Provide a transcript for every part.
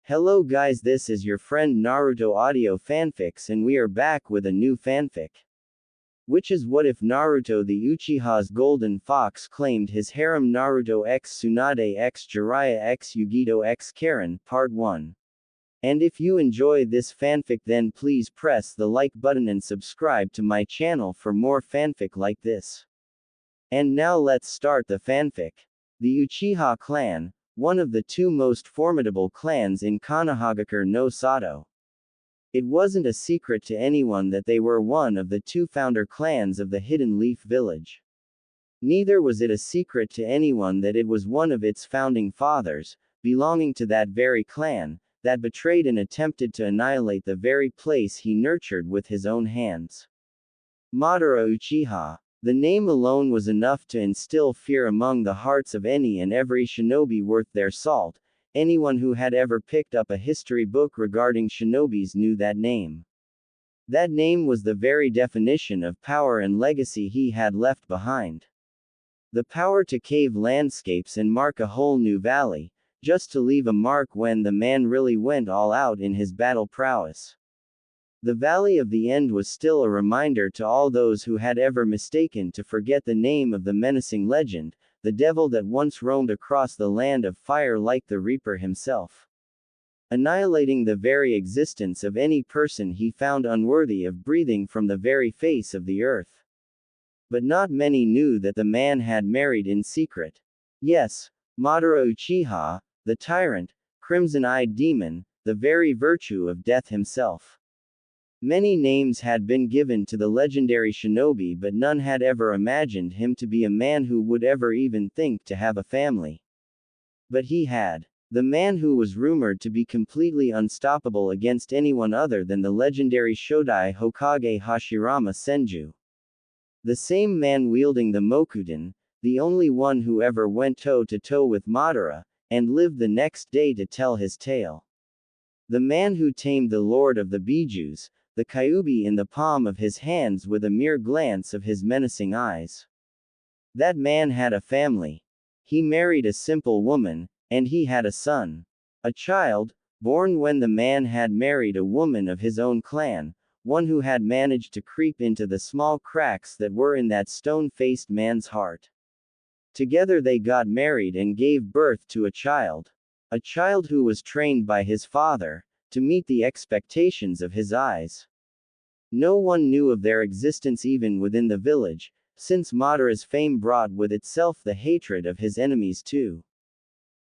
Hello guys, this is your friend Naruto Audio Fanfics and we are back with a new fanfic. Which is what if Naruto the Uchiha's golden fox claimed his harem NarutoxTsunadexJaraiyaxYugitoxKarin, Part 1. And if you enjoy this fanfic then please press the like button and subscribe to my channel for more fanfic like this. And now let's start the fanfic. The Uchiha clan, one of the two most formidable clans in Konohagakure no Sato. It wasn't a secret to anyone that they were one of the two founder clans of the Hidden Leaf Village. Neither was it a secret to anyone that it was one of its founding fathers, belonging to that very clan, that betrayed and attempted to annihilate the very place he nurtured with his own hands. Madara Uchiha. The name alone was enough to instill fear among the hearts of any and every shinobi worth their salt. Anyone who had ever picked up a history book regarding shinobis knew that name. That name was the very definition of power and legacy he had left behind. The power to cave landscapes and mark a whole new valley, just to leave a mark when the man really went all out in his battle prowess. The Valley of the End was still a reminder to all those who had ever mistaken to forget the name of the menacing legend, the devil that once roamed across the land of fire like the Reaper himself, annihilating the very existence of any person he found unworthy of breathing from the very face of the earth. But not many knew that the man had married in secret. Yes, Madara Uchiha, the tyrant, crimson-eyed demon, the very virtue of death himself. Many names had been given to the legendary shinobi, but none had ever imagined him to be a man who would ever even think to have a family. But he had. The man who was rumored to be completely unstoppable against anyone other than the legendary Shodai Hokage Hashirama Senju. The same man wielding the Mokuten, the only one who ever went toe-to-toe with Madara, and lived the next day to tell his tale. The man who tamed the Lord of the Bijus, the Kyuubi in the palm of his hands with a mere glance of his menacing eyes. That man had a family. He married a simple woman, and he had a son. A child, born when the man had married a woman of his own clan, one who had managed to creep into the small cracks that were in that stone-faced man's heart. Together they got married and gave birth to a child. A child who was trained by his father, to meet the expectations of his eyes. No one knew of their existence even within the village, since Madara's fame brought with itself the hatred of his enemies too.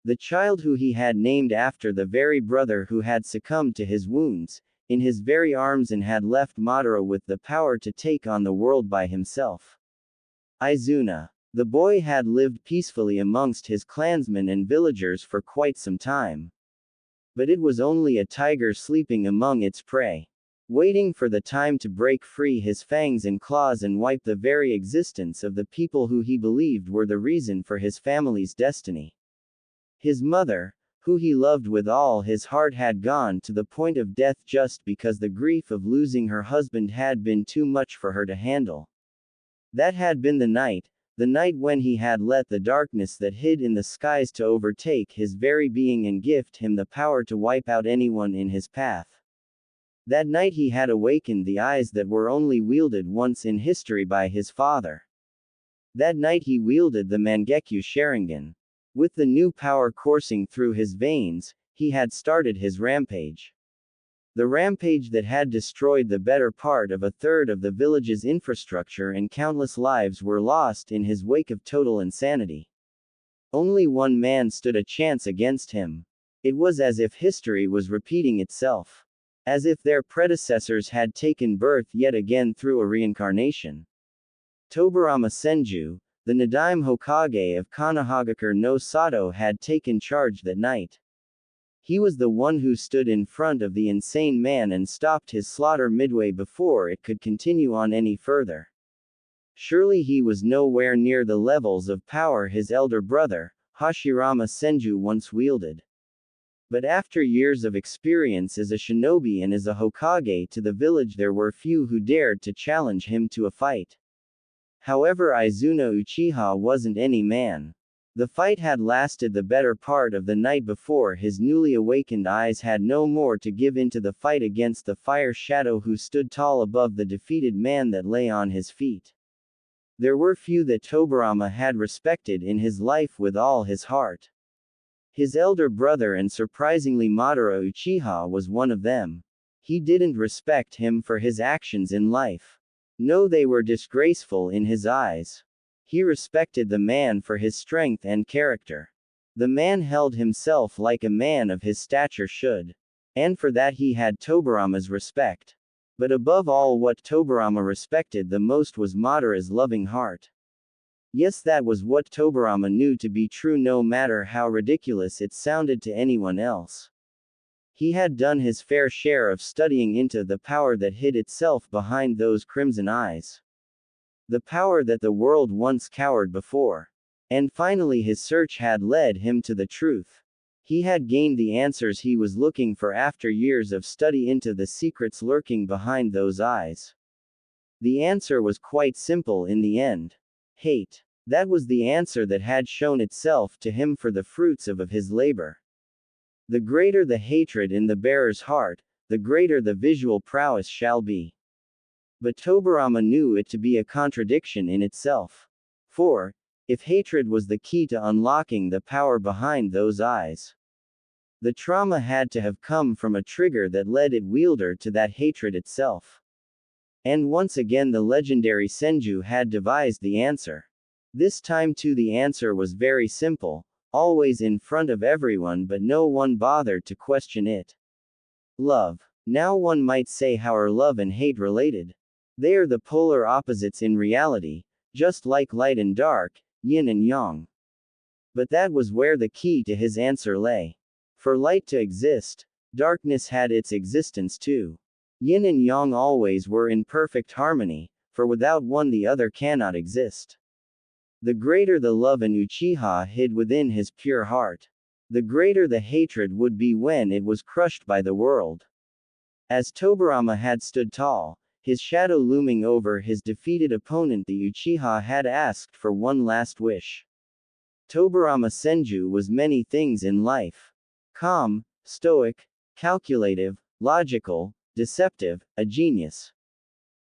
The child who he had named after the very brother who had succumbed to his wounds, in his very arms and had left Madara with the power to take on the world by himself. Izuna. The boy had lived peacefully amongst his clansmen and villagers for quite some time. But it was only a tiger sleeping among its prey, waiting for the time to break free his fangs and claws and wipe the very existence of the people who he believed were the reason for his family's destiny. His mother, who he loved with all his heart, had gone to the point of death just because the grief of losing her husband had been too much for her to handle. That had been the night when he had let the darkness that hid in the skies to overtake his very being and gift him the power to wipe out anyone in his path. That night he had awakened the eyes that were only wielded once in history by his father. That night he wielded the Mangekyo Sharingan. With the new power coursing through his veins, he had started his rampage. The rampage that had destroyed the better part of a third of the village's infrastructure, and countless lives were lost in his wake of total insanity. Only one man stood a chance against him. It was as if history was repeating itself. As if their predecessors had taken birth yet again through a reincarnation. Tobirama Senju, the Nadaime Hokage of Konohagakure no Sato, had taken charge that night. He was the one who stood in front of the insane man and stopped his slaughter midway before it could continue on any further. Surely he was nowhere near the levels of power his elder brother, Hashirama Senju, once wielded. But after years of experience as a shinobi and as a Hokage to the village, there were few who dared to challenge him to a fight. However, Izuna Uchiha wasn't any man. The fight had lasted the better part of the night before his newly awakened eyes had no more to give into the fight against the fire shadow who stood tall above the defeated man that lay on his feet. There were few that Tobirama had respected in his life with all his heart. His elder brother and surprisingly Madara Uchiha was one of them. He didn't respect him for his actions in life. No, they were disgraceful in his eyes. He respected the man for his strength and character. The man held himself like a man of his stature should. And for that he had Tobirama's respect. But above all, what Tobirama respected the most was Madara's loving heart. Yes, that was what Tobirama knew to be true, no matter how ridiculous it sounded to anyone else. He had done his fair share of studying into the power that hid itself behind those crimson eyes. The power that the world once cowered before. And finally his search had led him to the truth. He had gained the answers he was looking for after years of study into the secrets lurking behind those eyes. The answer was quite simple in the end. Hate. That was the answer that had shown itself to him for the fruits of his labor. The greater the hatred in the bearer's heart, the greater the visual prowess shall be. But Tobirama knew it to be a contradiction in itself. For, if hatred was the key to unlocking the power behind those eyes, the trauma had to have come from a trigger that led its wielder to that hatred itself. And once again the legendary Senju had devised the answer. This time too the answer was very simple, always in front of everyone, but no one bothered to question it. Love. Now one might say, how are love and hate related? They are the polar opposites in reality, just like light and dark, yin and yang. But that was where the key to his answer lay. For light to exist, darkness had its existence too. Yin and yang always were in perfect harmony, for without one the other cannot exist. The greater the love an Uchiha hid within his pure heart, the greater the hatred would be when it was crushed by the world. As Tobirama had stood tall, his shadow looming over his defeated opponent, the Uchiha had asked for one last wish. Tobirama Senju was many things in life. Calm, stoic, calculative, logical, deceptive, a genius.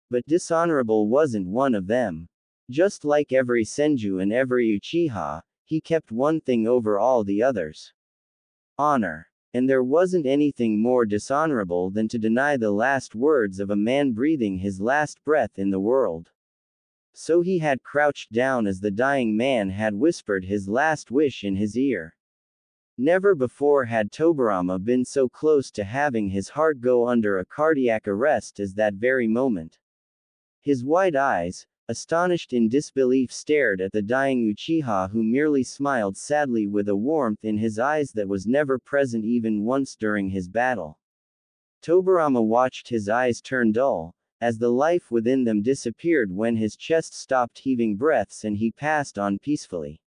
But dishonorable wasn't one of them. Just like every Senju and every Uchiha, he kept one thing over all the others. Honor. And there wasn't anything more dishonorable than to deny the last words of a man breathing his last breath in the world. So he had crouched down as the dying man had whispered his last wish in his ear. Never before had Tobirama been so close to having his heart go under a cardiac arrest as that very moment. His wide eyes, astonished in disbelief, stared at the dying Uchiha, who merely smiled sadly with a warmth in his eyes that was never present even once during his battle. Tobirama watched his eyes turn dull, as the life within them disappeared when his chest stopped heaving breaths and he passed on peacefully.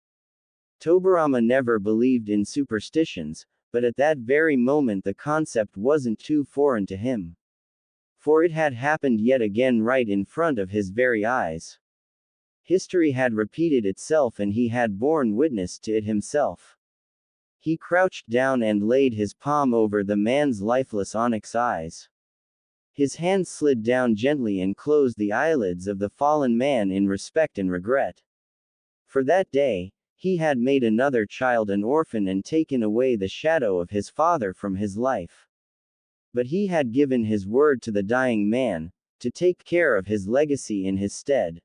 Tobirama never believed in superstitions, but at that very moment the concept wasn't too foreign to him. For it had happened yet again right in front of his very eyes. History had repeated itself and he had borne witness to it himself. He crouched down and laid his palm over the man's lifeless onyx eyes. His hand slid down gently and closed the eyelids of the fallen man in respect and regret. For that day, he had made another child an orphan and taken away the shadow of his father from his life. But he had given his word to the dying man, to take care of his legacy in his stead.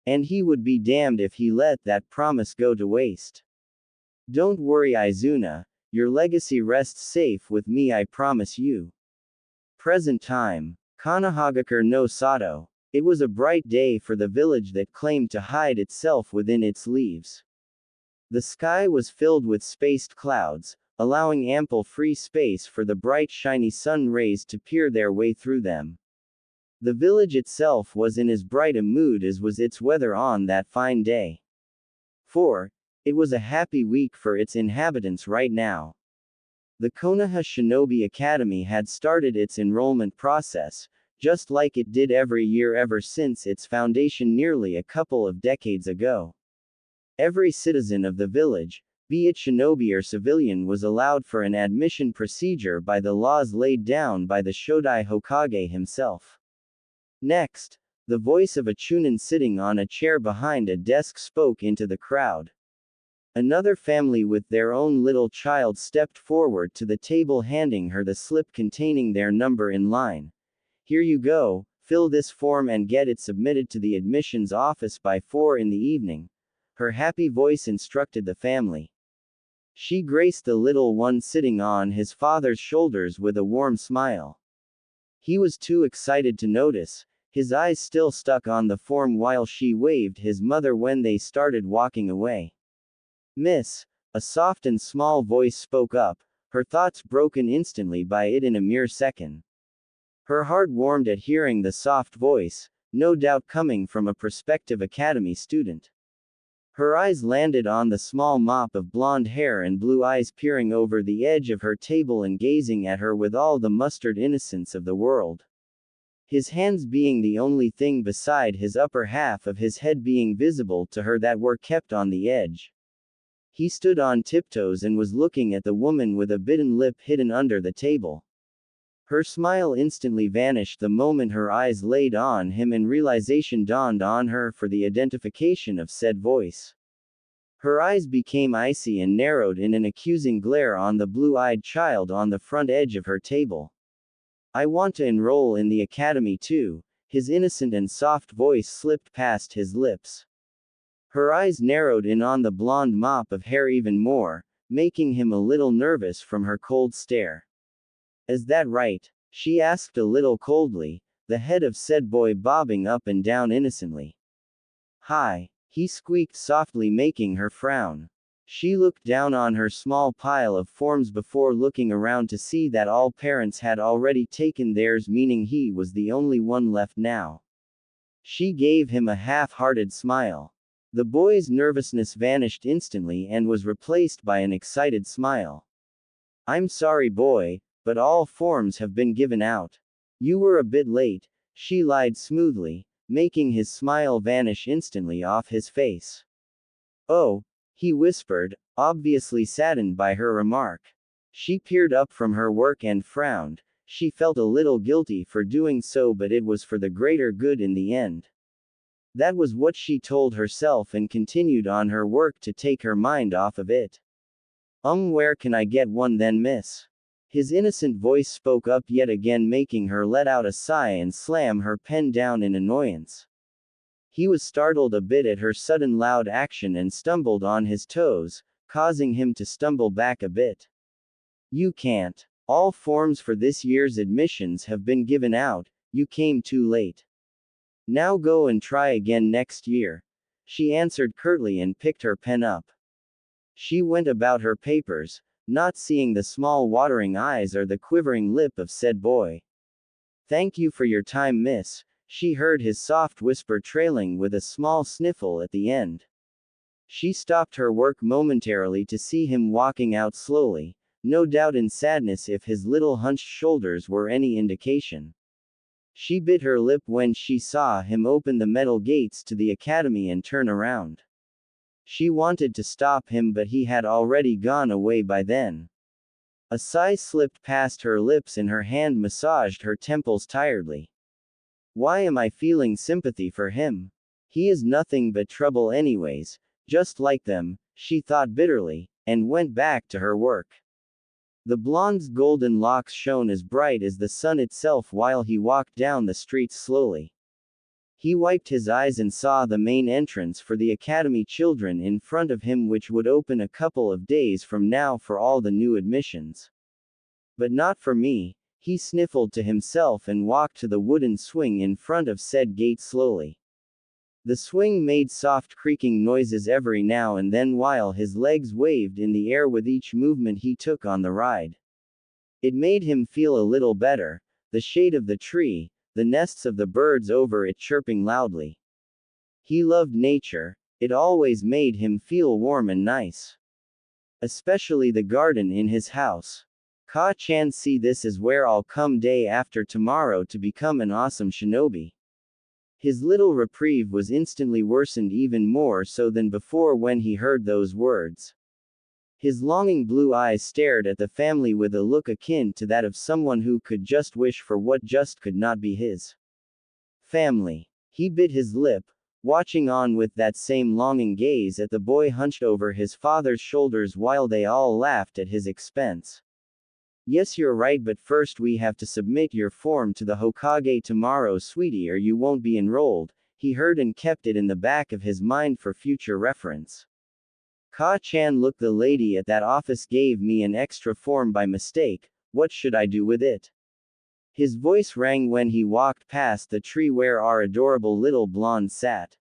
And he would be damned if he let that promise go to waste. Don't worry, Izuna, your legacy rests safe with me, I promise you. Present time. Kanahagakure no Sato. It was a bright day for the village that claimed to hide itself within its leaves. The sky was filled with spaced clouds, allowing ample free space for the bright shiny sun rays to peer their way through them. The village itself was in as bright a mood as was its weather on that fine day. For, it was a happy week for its inhabitants right now. The Konoha Shinobi Academy had started its enrollment process, just like it did every year ever since its foundation nearly a couple of decades ago. Every citizen of the village, be it shinobi or civilian, was allowed for an admission procedure by the laws laid down by the Shodai Hokage himself. Next, the voice of a chunin sitting on a chair behind a desk spoke into the crowd. Another family with their own little child stepped forward to the table, handing her the slip containing their number in line. Here you go, fill this form and get it submitted to the admissions office by 4 in the evening. Her happy voice instructed the family. She graced the little one sitting on his father's shoulders with a warm smile. He was too excited to notice, his eyes still stuck on the form while she waved his mother when they started walking away. Miss, a soft and small voice spoke up, her thoughts broken instantly by it in a mere second. Her heart warmed at hearing the soft voice, no doubt coming from a prospective academy student. Her eyes landed on the small mop of blonde hair and blue eyes peering over the edge of her table and gazing at her with all the mustard innocence of the world. His hands being the only thing beside his upper half of his head being visible to her that were kept on the edge. He stood on tiptoes and was looking at the woman with a bitten lip hidden under the table. Her smile instantly vanished the moment her eyes laid on him and realization dawned on her for the identification of said voice. Her eyes became icy and narrowed in an accusing glare on the blue-eyed child on the front edge of her table. I want to enroll in the academy too, his innocent and soft voice slipped past his lips. Her eyes narrowed in on the blonde mop of hair even more, making him a little nervous from her cold stare. Is that right? She asked a little coldly, the head of said boy bobbing up and down innocently. Hi, he squeaked softly, making her frown. She looked down on her small pile of forms before looking around to see that all parents had already taken theirs, meaning he was the only one left now. She gave him a half-hearted smile. The boy's nervousness vanished instantly and was replaced by an excited smile. I'm sorry, boy, but all forms have been given out. You were a bit late, she lied smoothly, making his smile vanish instantly off his face. Oh, he whispered, obviously saddened by her remark. She peered up from her work and frowned. She felt a little guilty for doing so, but it was for the greater good in the end. That was what she told herself and continued on her work to take her mind off of it. Where can I get one then, miss? His innocent voice spoke up yet again, making her let out a sigh and slam her pen down in annoyance. He was startled a bit at her sudden loud action and stumbled on his toes, causing him to stumble back a bit. You can't. All forms for this year's admissions have been given out, you came too late. Now go and try again next year. She answered curtly and picked her pen up. She went about her papers, not seeing the small watering eyes or the quivering lip of said boy. Thank you for your time, miss, she heard his soft whisper trailing with a small sniffle at the end. She stopped her work momentarily to see him walking out slowly, no doubt in sadness if his little hunched shoulders were any indication. She bit her lip when she saw him open the metal gates to the academy and turn around. She wanted to stop him, but he had already gone away by then. A sigh slipped past her lips and her hand massaged her temples tiredly. Why am I feeling sympathy for him? He is nothing but trouble anyways, just like them, she thought bitterly, and went back to her work. The blonde's golden locks shone as bright as the sun itself while he walked down the streets slowly. He wiped his eyes and saw the main entrance for the academy children in front of him, which would open a couple of days from now for all the new admissions. But not for me, he sniffled to himself and walked to the wooden swing in front of said gate slowly. The swing made soft creaking noises every now and then while his legs waved in the air with each movement he took on the ride. It made him feel a little better, the shade of the tree, the nests of the birds over it chirping loudly. He loved nature, it always made him feel warm and nice. Especially the garden in his house. Ka-chan, see, this is where I'll come day after tomorrow to become an awesome shinobi. His little reprieve was instantly worsened even more so than before when he heard those words. His longing blue eyes stared at the family with a look akin to that of someone who could just wish for what just could not be his family. He bit his lip, watching on with that same longing gaze at the boy hunched over his father's shoulders while they all laughed at his expense. Yes, you're right, but first we have to submit your form to the Hokage tomorrow, sweetie, or you won't be enrolled, he heard and kept it in the back of his mind for future reference. Ka-chan, look, the lady at that office gave me an extra form by mistake, what should I do with it? His voice rang when he walked past the tree where our adorable little blonde sat.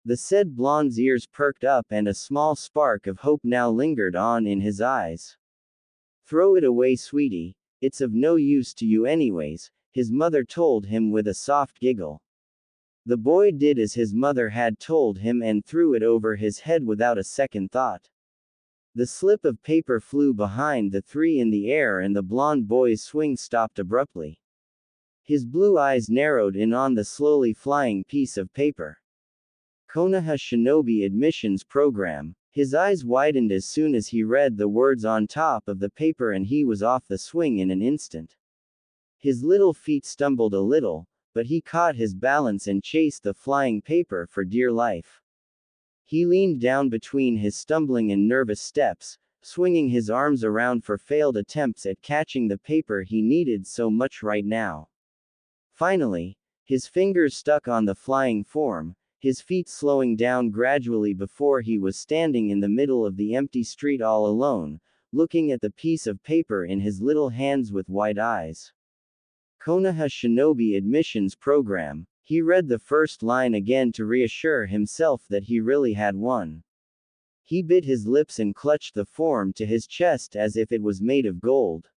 The said blonde's ears perked up and a small spark of hope now lingered on in his eyes. Throw it away, sweetie, it's of no use to you anyways, his mother told him with a soft giggle. The boy did as his mother had told him and threw it over his head without a second thought. The slip of paper flew behind the three in the air and the blonde boy's swing stopped abruptly. His blue eyes narrowed in on the slowly flying piece of paper. Konoha Shinobi Admissions Program. His eyes widened as soon as he read the words on top of the paper and he was off the swing in an instant. His little feet stumbled a little, but he caught his balance and chased the flying paper for dear life. He leaned down between his stumbling and nervous steps, swinging his arms around for failed attempts at catching the paper he needed so much right now. Finally, his fingers stuck on the flying form, his feet slowing down gradually before he was standing in the middle of the empty street all alone, looking at the piece of paper in his little hands with wide eyes. Konoha Shinobi Admissions Program. He read the first line again to reassure himself that he really had one. He bit his lips and clutched the form to his chest as if it was made of gold.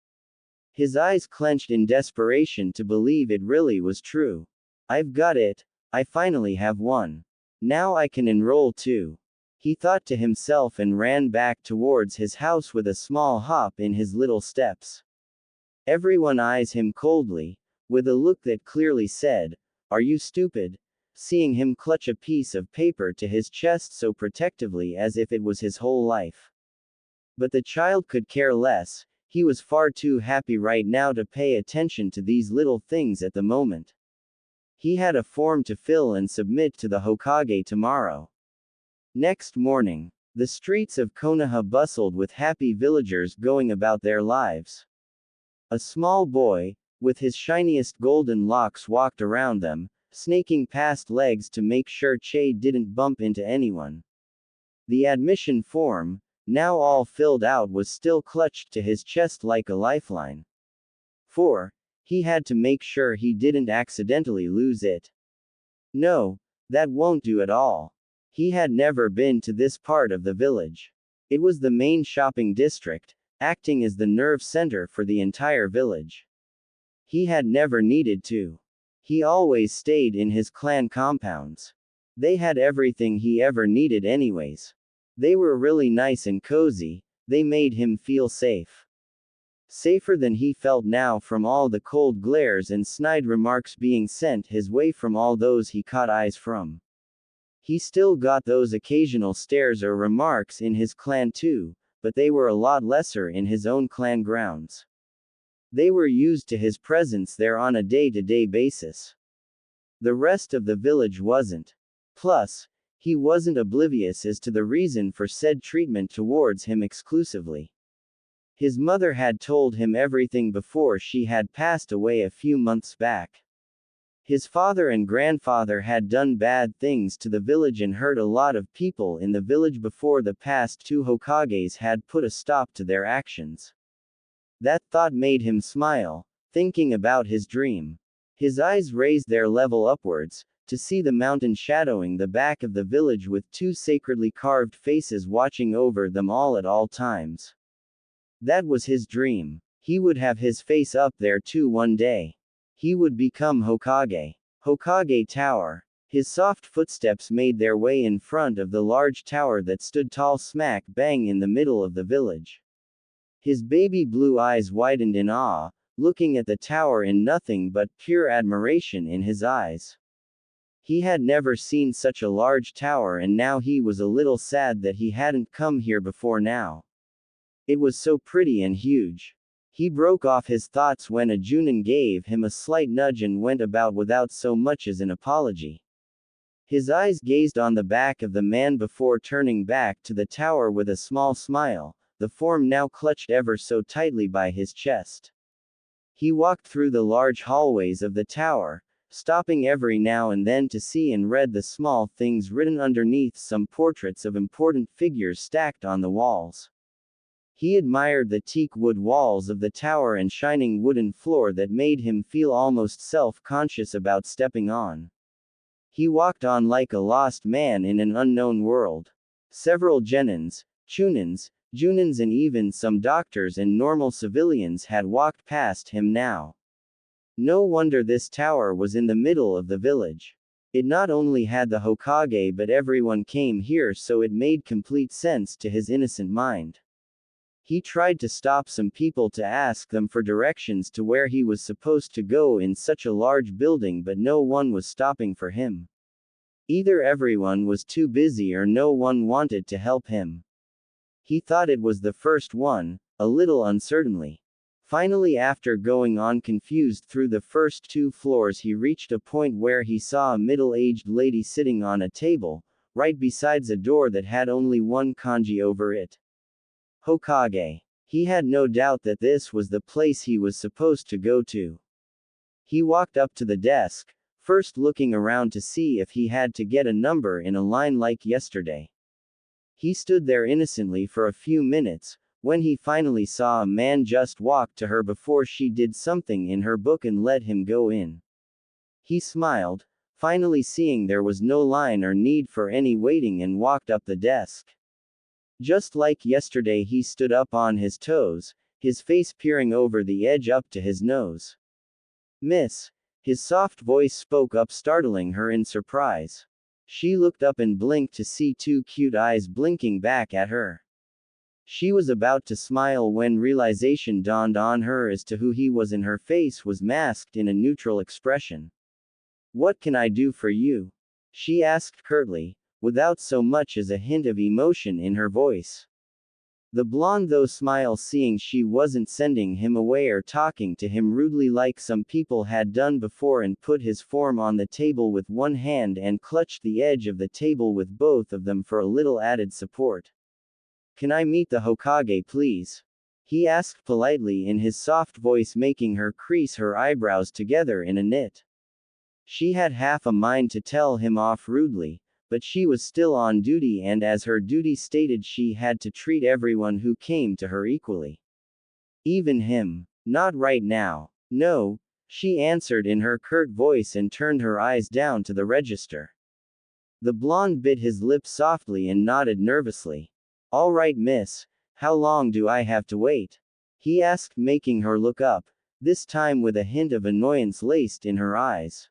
His eyes clenched in desperation to believe it really was true. I've got it. I finally have one. Now I can enroll too. He thought to himself and ran back towards his house with a small hop in his little steps. Everyone eyes him coldly, with a look that clearly said, "Are you stupid?" Seeing him clutch a piece of paper to his chest so protectively as if it was his whole life. But the child could care less, he was far too happy right now to pay attention to these little things at the moment. He had a form to fill and submit to the Hokage tomorrow. Next morning, the streets of Konoha bustled with happy villagers going about their lives. A small boy, with his shiniest golden locks, walked around them, snaking past legs to make sure Che didn't bump into anyone. The admission form, now all filled out, was still clutched to his chest like a lifeline. 4. He had to make sure he didn't accidentally lose it. No, that won't do at all. He had never been to this part of the village. It was the main shopping district, acting as the nerve center for the entire village. He had never needed to. He always stayed in his clan compounds. They had everything he ever needed anyways. They were really nice and cozy, they made him feel safe. Safer than he felt now from all the cold glares and snide remarks being sent his way from all those he caught eyes from. He still got those occasional stares or remarks in his clan too, but they were a lot lesser in his own clan grounds. They were used to his presence there on a day-to-day basis. The rest of the village wasn't. Plus, he wasn't oblivious as to the reason for said treatment towards him exclusively. His mother had told him everything before she had passed away a few months back. His father and grandfather had done bad things to the village and hurt a lot of people in the village before the past two Hokages had put a stop to their actions. That thought made him smile, thinking about his dream. His eyes raised their level upwards, to see the mountain shadowing the back of the village with two sacredly carved faces watching over them all at all times. That was his dream. He would have his face up there too one day. He would become Hokage. Hokage Tower. His soft footsteps made their way in front of the large tower that stood tall smack bang in the middle of the village. His baby blue eyes widened in awe, looking at the tower in nothing but pure admiration in his eyes. He had never seen such a large tower, and now he was a little sad that he hadn't come here before now. It was so pretty and huge. He broke off his thoughts when a Junin gave him a slight nudge and went about without so much as an apology. His eyes gazed on the back of the man before turning back to the tower with a small smile, the form now clutched ever so tightly by his chest. He walked through the large hallways of the tower, stopping every now and then to see and read the small things written underneath some portraits of important figures stacked on the walls. He admired the teak wood walls of the tower and shining wooden floor that made him feel almost self-conscious about stepping on. He walked on like a lost man in an unknown world. Several genins, chunins, junins and even some doctors and normal civilians had walked past him now. No wonder this tower was in the middle of the village. It not only had the Hokage but everyone came here, so it made complete sense to his innocent mind. He tried to stop some people to ask them for directions to where he was supposed to go in such a large building, but no one was stopping for him. Either everyone was too busy or no one wanted to help him. He thought it was the first one, a little uncertainly. Finally, after going on confused through the first 2 floors, he reached a point where he saw a middle-aged lady sitting on a table, right besides a door that had only one kanji over it. Hokage. He had no doubt that this was the place he was supposed to go to. He walked up to the desk, first looking around to see if he had to get a number in a line like yesterday. He stood there innocently for a few minutes, when he finally saw a man just walk to her before she did something in her book and let him go in. He smiled, finally seeing there was no line or need for any waiting, and walked up the desk. Just like yesterday, he stood up on his toes, his face peering over the edge up to his nose. "Miss," his soft voice spoke up, startling her in surprise. She looked up and blinked to see 2 cute eyes blinking back at her. She was about to smile when realization dawned on her as to who he was, and her face was masked in a neutral expression. "What can I do for you?" she asked curtly, without so much as a hint of emotion in her voice. The blonde though smiled, seeing she wasn't sending him away or talking to him rudely like some people had done before, and put his form on the table with one hand and clutched the edge of the table with both of them for a little added support. "Can I meet the Hokage, please?" he asked politely in his soft voice, making her crease her eyebrows together in a knit. She had half a mind to tell him off rudely, but she was still on duty, and as her duty stated, she had to treat everyone who came to her equally. Even him. "Not right now. No," she answered in her curt voice and turned her eyes down to the register. The blonde bit his lip softly and nodded nervously. "All right, miss. How long do I have to wait?" he asked, making her look up, this time with a hint of annoyance laced in her eyes.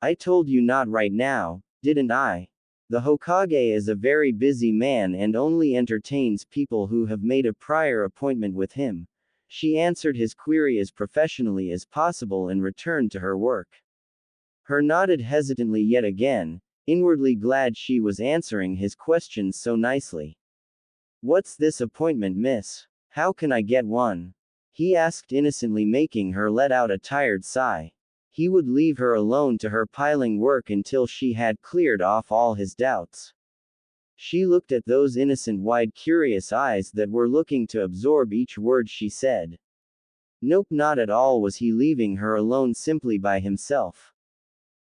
"I told you not right now, didn't I? The Hokage is a very busy man and only entertains people who have made a prior appointment with him." She answered his query as professionally as possible and returned to her work. Her nodded hesitantly yet again, inwardly glad she was answering his questions so nicely. "What's this appointment, miss? How can I get one?" he asked innocently, making her let out a tired sigh. He would leave her alone to her piling work until she had cleared off all his doubts. She looked at those innocent, wide, curious eyes that were looking to absorb each word she said. Nope, not at all was he leaving her alone simply by himself.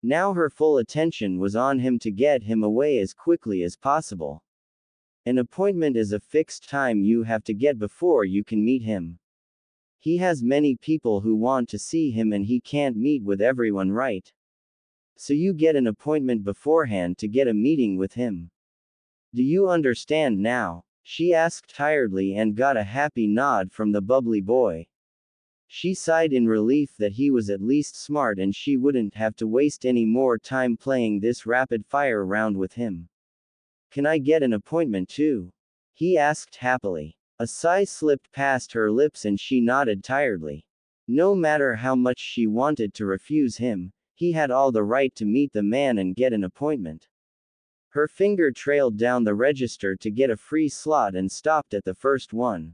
Now her full attention was on him to get him away as quickly as possible. An appointment is a fixed time you have to get before you can meet him. He has many people who want to see him and he can't meet with everyone, right? So you get an appointment beforehand to get a meeting with him. Do you understand now? She asked tiredly and got a happy nod from the bubbly boy. She sighed in relief that he was at least smart and she wouldn't have to waste any more time playing this rapid-fire round with him. "Can I get an appointment too?" he asked happily. A sigh slipped past her lips and she nodded tiredly. No matter how much she wanted to refuse him, He had all the right to meet the man and get an appointment. Her finger trailed down the register to get a free slot and stopped at the first one.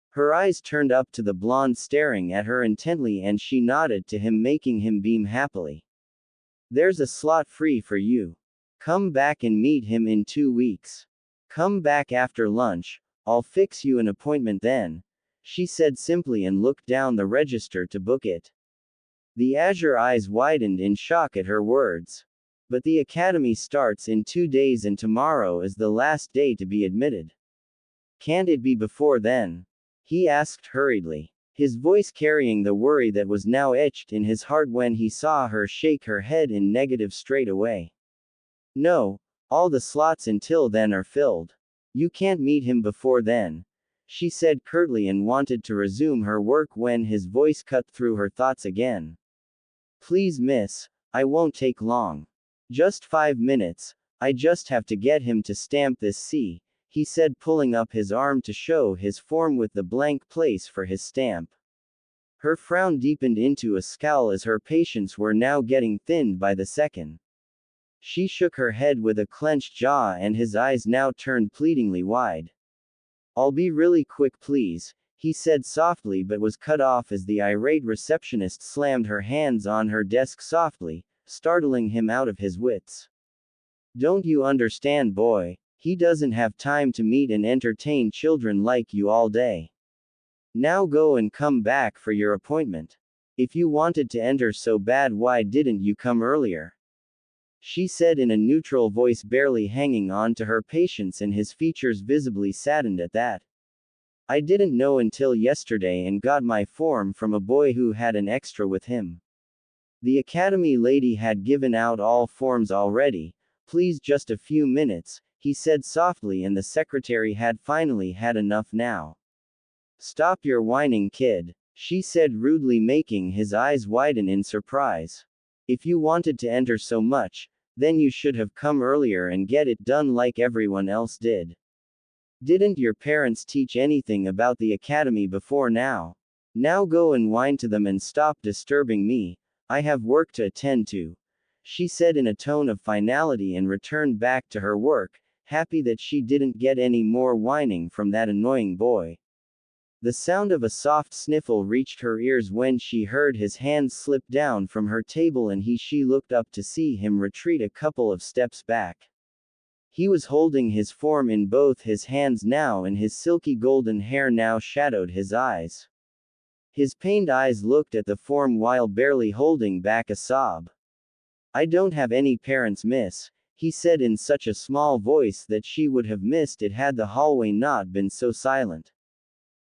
Her eyes turned up to the blonde staring at her intently and she nodded to him, making him beam happily. There's a slot free for you. Come back and meet him in 2 weeks. Come back after lunch, I'll fix you an appointment then, she said simply and looked down the register to book it. The azure eyes widened in shock at her words. But the academy starts in 2 days and tomorrow is the last day to be admitted. Can't it be before then? He asked hurriedly, his voice carrying the worry that was now etched in his heart when he saw her shake her head in negative straight away. No, all the slots until then are filled. You can't meet him before then, she said curtly and wanted to resume her work when his voice cut through her thoughts again. Please miss, I won't take long. Just 5 minutes, I just have to get him to stamp this C, he said, pulling up his arm to show his form with the blank place for his stamp. Her frown deepened into a scowl as her patience were now getting thinned by the second. She shook her head with a clenched jaw and his eyes now turned pleadingly wide. I'll be really quick please, he said softly, but was cut off as the irate receptionist slammed her hands on her desk softly, startling him out of his wits. Don't you understand, boy? He doesn't have time to meet and entertain children like you all day. Now go and come back for your appointment. If you wanted to enter so bad, why didn't you come earlier? She said in a neutral voice, barely hanging on to her patience and his features visibly saddened at that. I didn't know until yesterday and got my form from a boy who had an extra with him. The academy lady had given out all forms already. Please just a few minutes, he said softly, and the secretary had finally had enough now. Stop your whining, kid, she said rudely, making his eyes widen in surprise. If you wanted to enter so much, then you should have come earlier and get it done like everyone else did. Didn't your parents teach anything about the academy before now? Now go and whine to them and stop disturbing me. I have work to attend to, she said in a tone of finality, and returned back to her work, happy that she didn't get any more whining from that annoying boy. The sound of a soft sniffle reached her ears when she heard his hands slip down from her table and she looked up to see him retreat a couple of steps back. He was holding his form in both his hands now, and his silky golden hair now shadowed his eyes. His pained eyes looked at the form while barely holding back a sob. I don't have any parents, miss, he said in such a small voice that she would have missed it had the hallway not been so silent.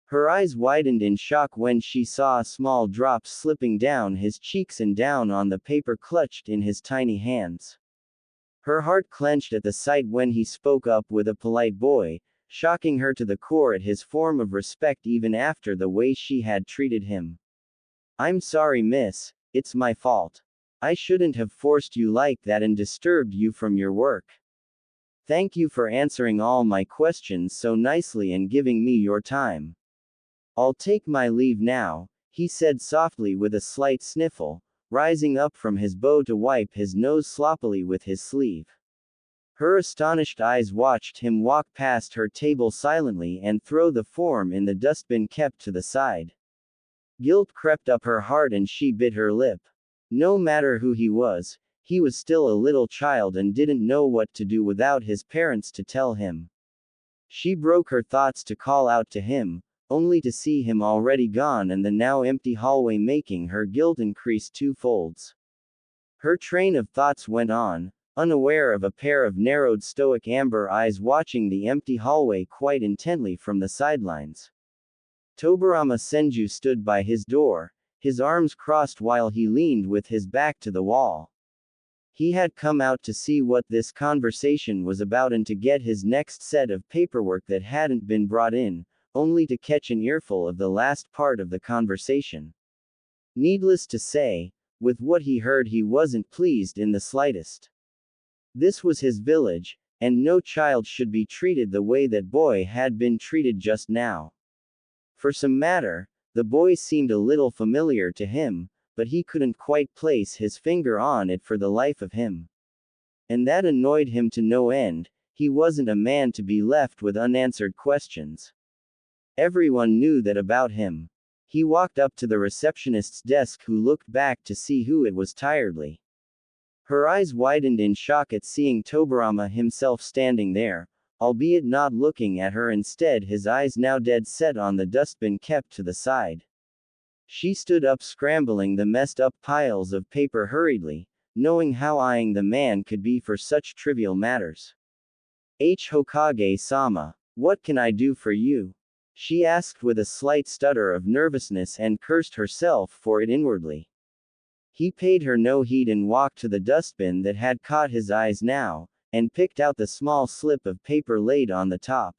Her eyes widened in shock when she saw small drops slipping down his cheeks and down on the paper clutched in his tiny hands. Her heart clenched at the sight when he spoke up with a polite boy, shocking her to the core at his form of respect even after the way she had treated him. I'm sorry, miss, it's my fault. I shouldn't have forced you like that and disturbed you from your work. Thank you for answering all my questions so nicely and giving me your time. I'll take my leave now, he said softly with a slight sniffle, rising up from his bow to wipe his nose sloppily with his sleeve. Her astonished eyes watched him walk past her table silently and throw the form in the dustbin kept to the side. Guilt crept up her heart and she bit her lip. No matter who he was still a little child and didn't know what to do without his parents to tell him. She broke her thoughts to call out to him, only to see him already gone and the now empty hallway, making her guilt increase 2 folds. Her train of thoughts went on, unaware of a pair of narrowed stoic amber eyes watching the empty hallway quite intently from the sidelines. Tobarama Senju stood by his door, his arms crossed while he leaned with his back to the wall. He had come out to see what this conversation was about and to get his next set of paperwork that hadn't been brought in, only to catch an earful of the last part of the conversation. Needless to say, with what he heard he wasn't pleased in the slightest. This was his village, and no child should be treated the way that boy had been treated just now. For some matter, the boy seemed a little familiar to him, but he couldn't quite place his finger on it for the life of him. And that annoyed him to no end. He wasn't a man to be left with unanswered questions. Everyone knew that about him. He walked up to the receptionist's desk, who looked back to see who it was tiredly. Her eyes widened in shock at seeing Tobirama himself standing there, albeit not looking at her, instead his eyes now dead set on the dustbin kept to the side. She stood up, scrambling the messed up piles of paper hurriedly, knowing how eyeing the man could be for such trivial matters. Hokage-sama, what can I do for you? She asked with a slight stutter of nervousness and cursed herself for it inwardly. He paid her no heed and walked to the dustbin that had caught his eyes now, and picked out the small slip of paper laid on the top.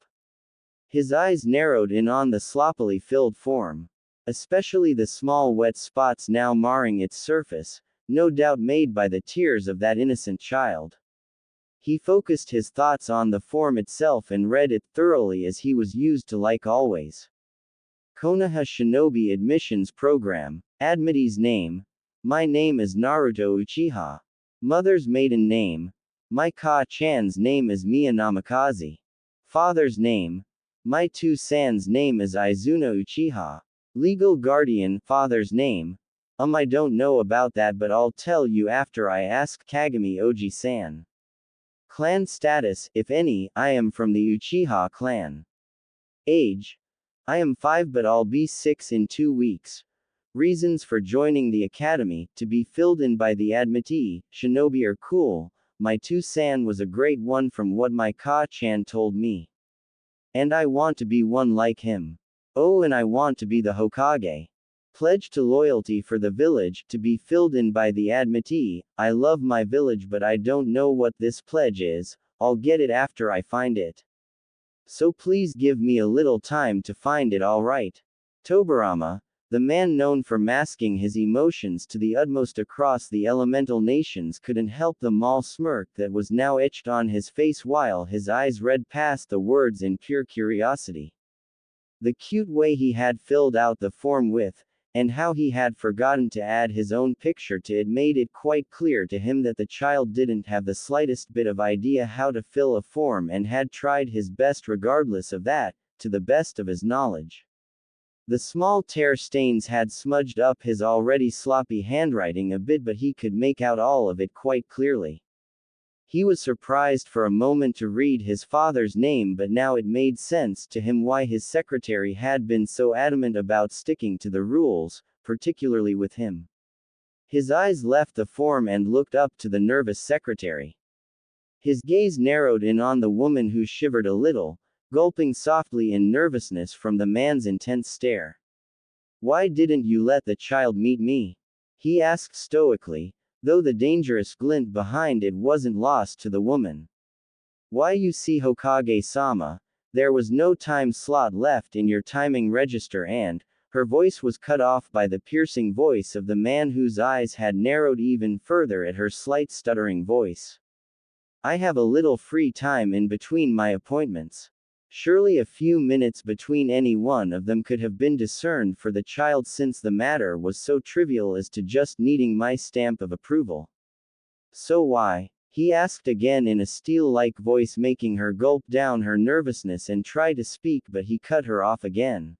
His eyes narrowed in on the sloppily filled form. Especially the small wet spots now marring its surface, no doubt made by the tears of that innocent child. He focused his thoughts on the form itself and read it thoroughly as he was used to like always. Konoha Shinobi Admissions Program. Admittee's name. My name is Naruto Uchiha. Mother's maiden name. My ka-chan's name is Miya Namikaze. Father's name. My two-san's name is Izuna Uchiha. Legal guardian. Father's name. I don't know about that, but I'll tell you after I ask Kagami Oji-san. Clan status, if any, I am from the Uchiha clan. Age. I am 5 but I'll be 6 in 2 weeks. Reasons for joining the academy, to be filled in by the admittee. Shinobi are cool. My two-san was a great one from what my ka-chan told me. And I want to be one like him. Oh, and I want to be the Hokage. Pledge to loyalty for the village, to be filled in by the admittee. I love my village but I don't know what this pledge is. I'll get it after I find it. So please give me a little time to find it, alright? Tobirama, the man known for masking his emotions to the utmost across the elemental nations, couldn't help the mall smirk that was now etched on his face while his eyes read past the words in pure curiosity. The cute way he had filled out the form with, and how he had forgotten to add his own picture to it, made it quite clear to him that the child didn't have the slightest bit of idea how to fill a form and had tried his best regardless of that, to the best of his knowledge. The small tear stains had smudged up his already sloppy handwriting a bit, but he could make out all of it quite clearly. He was surprised for a moment to read his father's name, but now it made sense to him why his secretary had been so adamant about sticking to the rules, particularly with him. His eyes left the form and looked up to the nervous secretary. His gaze narrowed in on the woman, who shivered a little, gulping softly in nervousness from the man's intense stare. Why didn't you let the child meet me? He asked stoically, though the dangerous glint behind it wasn't lost to the woman. Why, you see, Hokage-sama, there was no time slot left in your timing register, and her voice was cut off by the piercing voice of the man, whose eyes had narrowed even further at her slight stuttering voice. I have a little free time in between my appointments. Surely a few minutes between any one of them could have been discerned for the child, since the matter was so trivial as to just needing my stamp of approval. So why? He asked again in a steel-like voice, making her gulp down her nervousness and try to speak, but he cut her off again.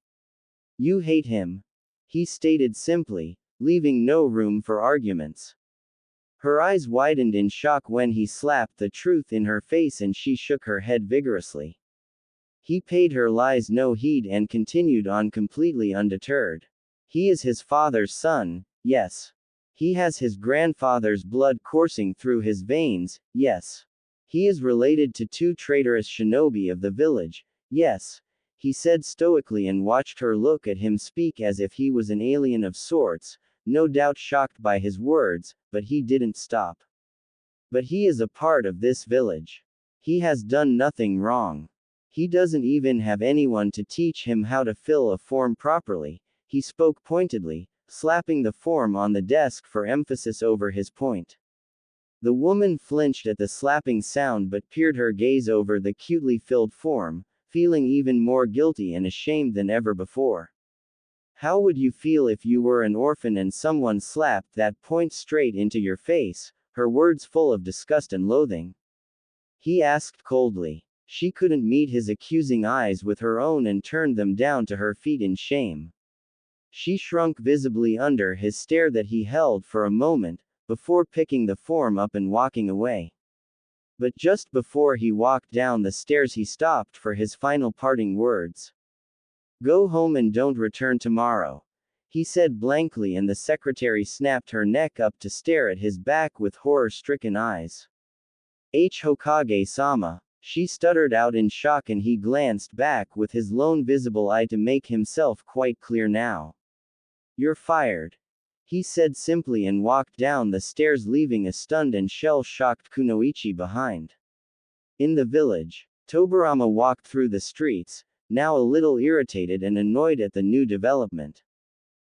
You hate him. He stated simply, leaving no room for arguments. Her eyes widened in shock when he slapped the truth in her face, and she shook her head vigorously. He paid her lies no heed and continued on, completely undeterred. He is his father's son, yes. He has his grandfather's blood coursing through his veins, yes. He is related to 2 traitorous shinobi of the village, yes. He said stoically, and watched her look at him speak as if he was an alien of sorts, no doubt shocked by his words, but he didn't stop. But he is a part of this village. He has done nothing wrong. He doesn't even have anyone to teach him how to fill a form properly. He spoke pointedly, slapping the form on the desk for emphasis over his point. The woman flinched at the slapping sound, but peered her gaze over the cutely filled form, feeling even more guilty and ashamed than ever before. How would you feel if you were an orphan and someone slapped that point straight into your face, her words full of disgust and loathing? He asked coldly. She couldn't meet his accusing eyes with her own and turned them down to her feet in shame. She shrunk visibly under his stare that he held for a moment, before picking the form up and walking away. But just before he walked down the stairs he stopped for his final parting words. "Go home and don't return tomorrow," he said blankly, and the secretary snapped her neck up to stare at his back with horror-stricken eyes. Hokage-sama," she stuttered out in shock, and he glanced back with his lone visible eye to make himself quite clear now. "You're fired," he said simply and walked down the stairs, leaving a stunned and shell-shocked Kunoichi behind. In the village, Tobirama walked through the streets, now a little irritated and annoyed at the new development.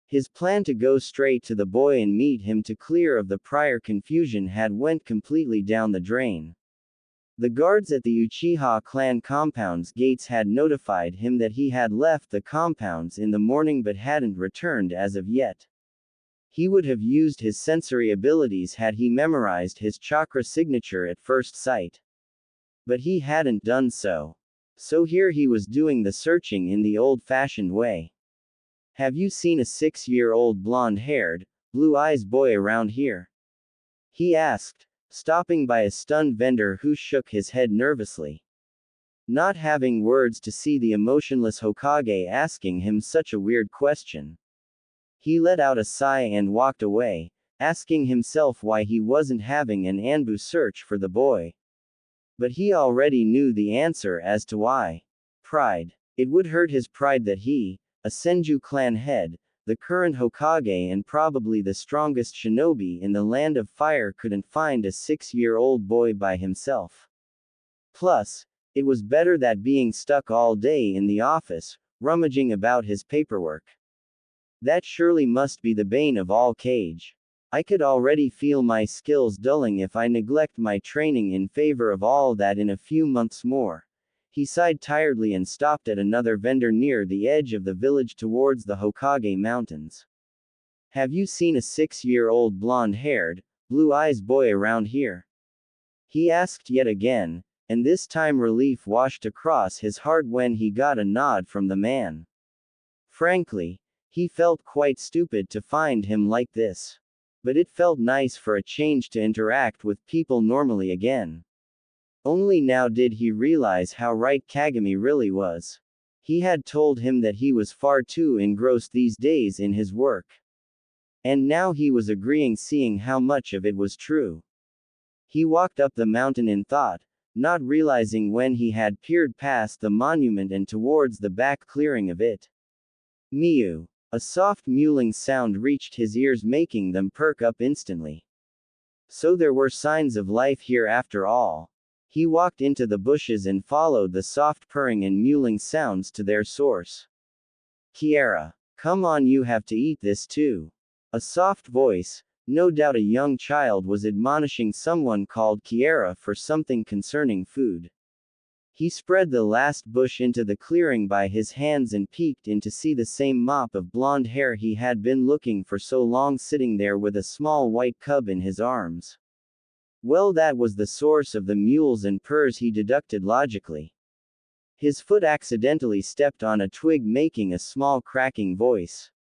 His plan to go straight to the boy and meet him to clear of the prior confusion had went completely down the drain. The guards at the Uchiha clan compound's gates had notified him that he had left the compounds in the morning but hadn't returned as of yet. He would have used his sensory abilities had he memorized his chakra signature at first sight. But he hadn't done so. So here he was doing the searching in the old-fashioned way. "Have you seen a 6-year-old blonde-haired, blue-eyes boy around here?" he asked, stopping by a stunned vendor who shook his head nervously. Not having words to see the emotionless Hokage asking him such a weird question. He let out a sigh and walked away, asking himself why he wasn't having an Anbu search for the boy. But he already knew the answer as to why. Pride. It would hurt his pride that he, a Senju clan head, the current Hokage and probably the strongest shinobi in the Land of Fire, couldn't find a 6-year-old boy by himself. Plus, it was better than being stuck all day in the office, rummaging about his paperwork. That surely must be the bane of all Kage. I could already feel my skills dulling if I neglect my training in favor of all that in a few months more. He sighed tiredly and stopped at another vendor near the edge of the village towards the Hokage Mountains. "Have you seen a 6-year-old blonde-haired, blue-eyes boy around here?" he asked yet again, and this time relief washed across his heart when he got a nod from the man. Frankly, he felt quite stupid to find him like this. But it felt nice for a change to interact with people normally again. Only now did he realize how right Kagami really was. He had told him that he was far too engrossed these days in his work. And now he was agreeing, seeing how much of it was true. He walked up the mountain in thought, not realizing when he had peered past the monument and towards the back clearing of it. Mew. A soft mewling sound reached his ears, making them perk up instantly. So there were signs of life here after all. He walked into the bushes and followed the soft purring and mewling sounds to their source. "Kiara, come on, you have to eat this too." A soft voice, no doubt a young child, was admonishing someone called Kiara for something concerning food. He spread the last bush into the clearing by his hands and peeked in to see the same mop of blonde hair he had been looking for so long sitting there with a small white cub in his arms. Well, that was the source of the mews and purrs, he deducted logically. His foot accidentally stepped on a twig, making a small cracking voice.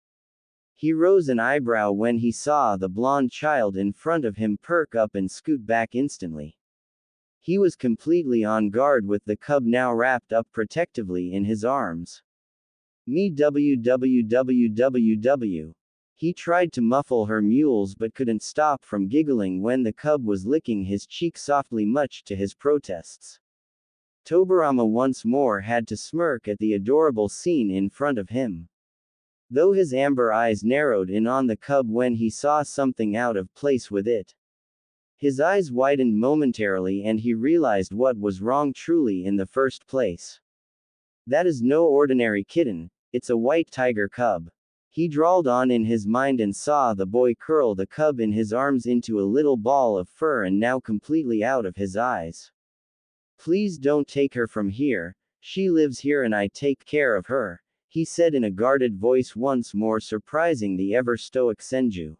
He rose an eyebrow when he saw the blonde child in front of him perk up and scoot back instantly. He was completely on guard with the cub now wrapped up protectively in his arms. Me www. He tried to muffle her mewls but couldn't stop from giggling when the cub was licking his cheek softly, much to his protests. Tobirama once more had to smirk at the adorable scene in front of him. Though his amber eyes narrowed in on the cub when he saw something out of place with it. His eyes widened momentarily and he realized what was wrong truly in the first place. That is no ordinary kitten, it's a white tiger cub. He drawled on in his mind and saw the boy curl the cub in his arms into a little ball of fur and now completely out of his eyes. "Please don't take her from here, she lives here and I take care of her," he said in a guarded voice, once more surprising the ever-stoic Senju.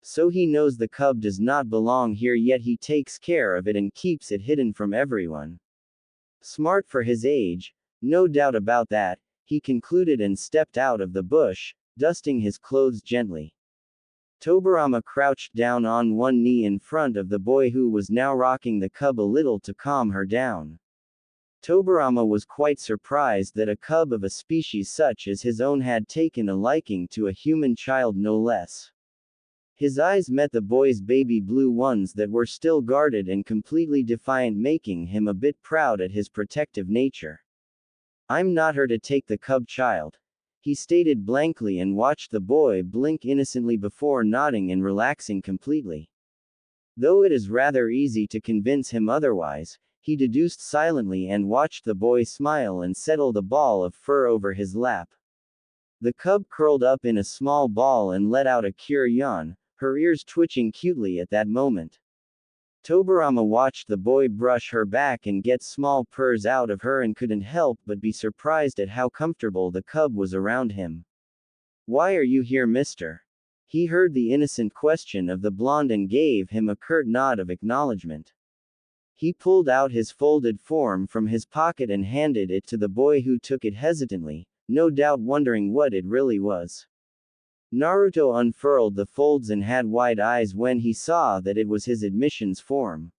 So he knows the cub does not belong here, yet he takes care of it and keeps it hidden from everyone. Smart for his age, no doubt about that, he concluded and stepped out of the bush, dusting his clothes gently. Tobirama crouched down on one knee in front of the boy who was now rocking the cub a little to calm her down. Tobirama was quite surprised that a cub of a species such as his own had taken a liking to a human child, no less. His eyes met the boy's baby blue ones that were still guarded and completely defiant, making him a bit proud at his protective nature. "I'm not her to take the cub, child," he stated blankly and watched the boy blink innocently before nodding and relaxing completely. Though it is rather easy to convince him otherwise, he deduced silently and watched the boy smile and settle the ball of fur over his lap. The cub curled up in a small ball and let out a cure yawn, her ears twitching cutely at that moment. Tobirama watched the boy brush her back and get small purrs out of her and couldn't help but be surprised at how comfortable the cub was around him. "Why are you here, mister?" He heard the innocent question of the blonde and gave him a curt nod of acknowledgement. He pulled out his folded form from his pocket and handed it to the boy, who took it hesitantly, no doubt wondering what it really was. Naruto unfurled the folds and had wide eyes when he saw that it was his admissions form.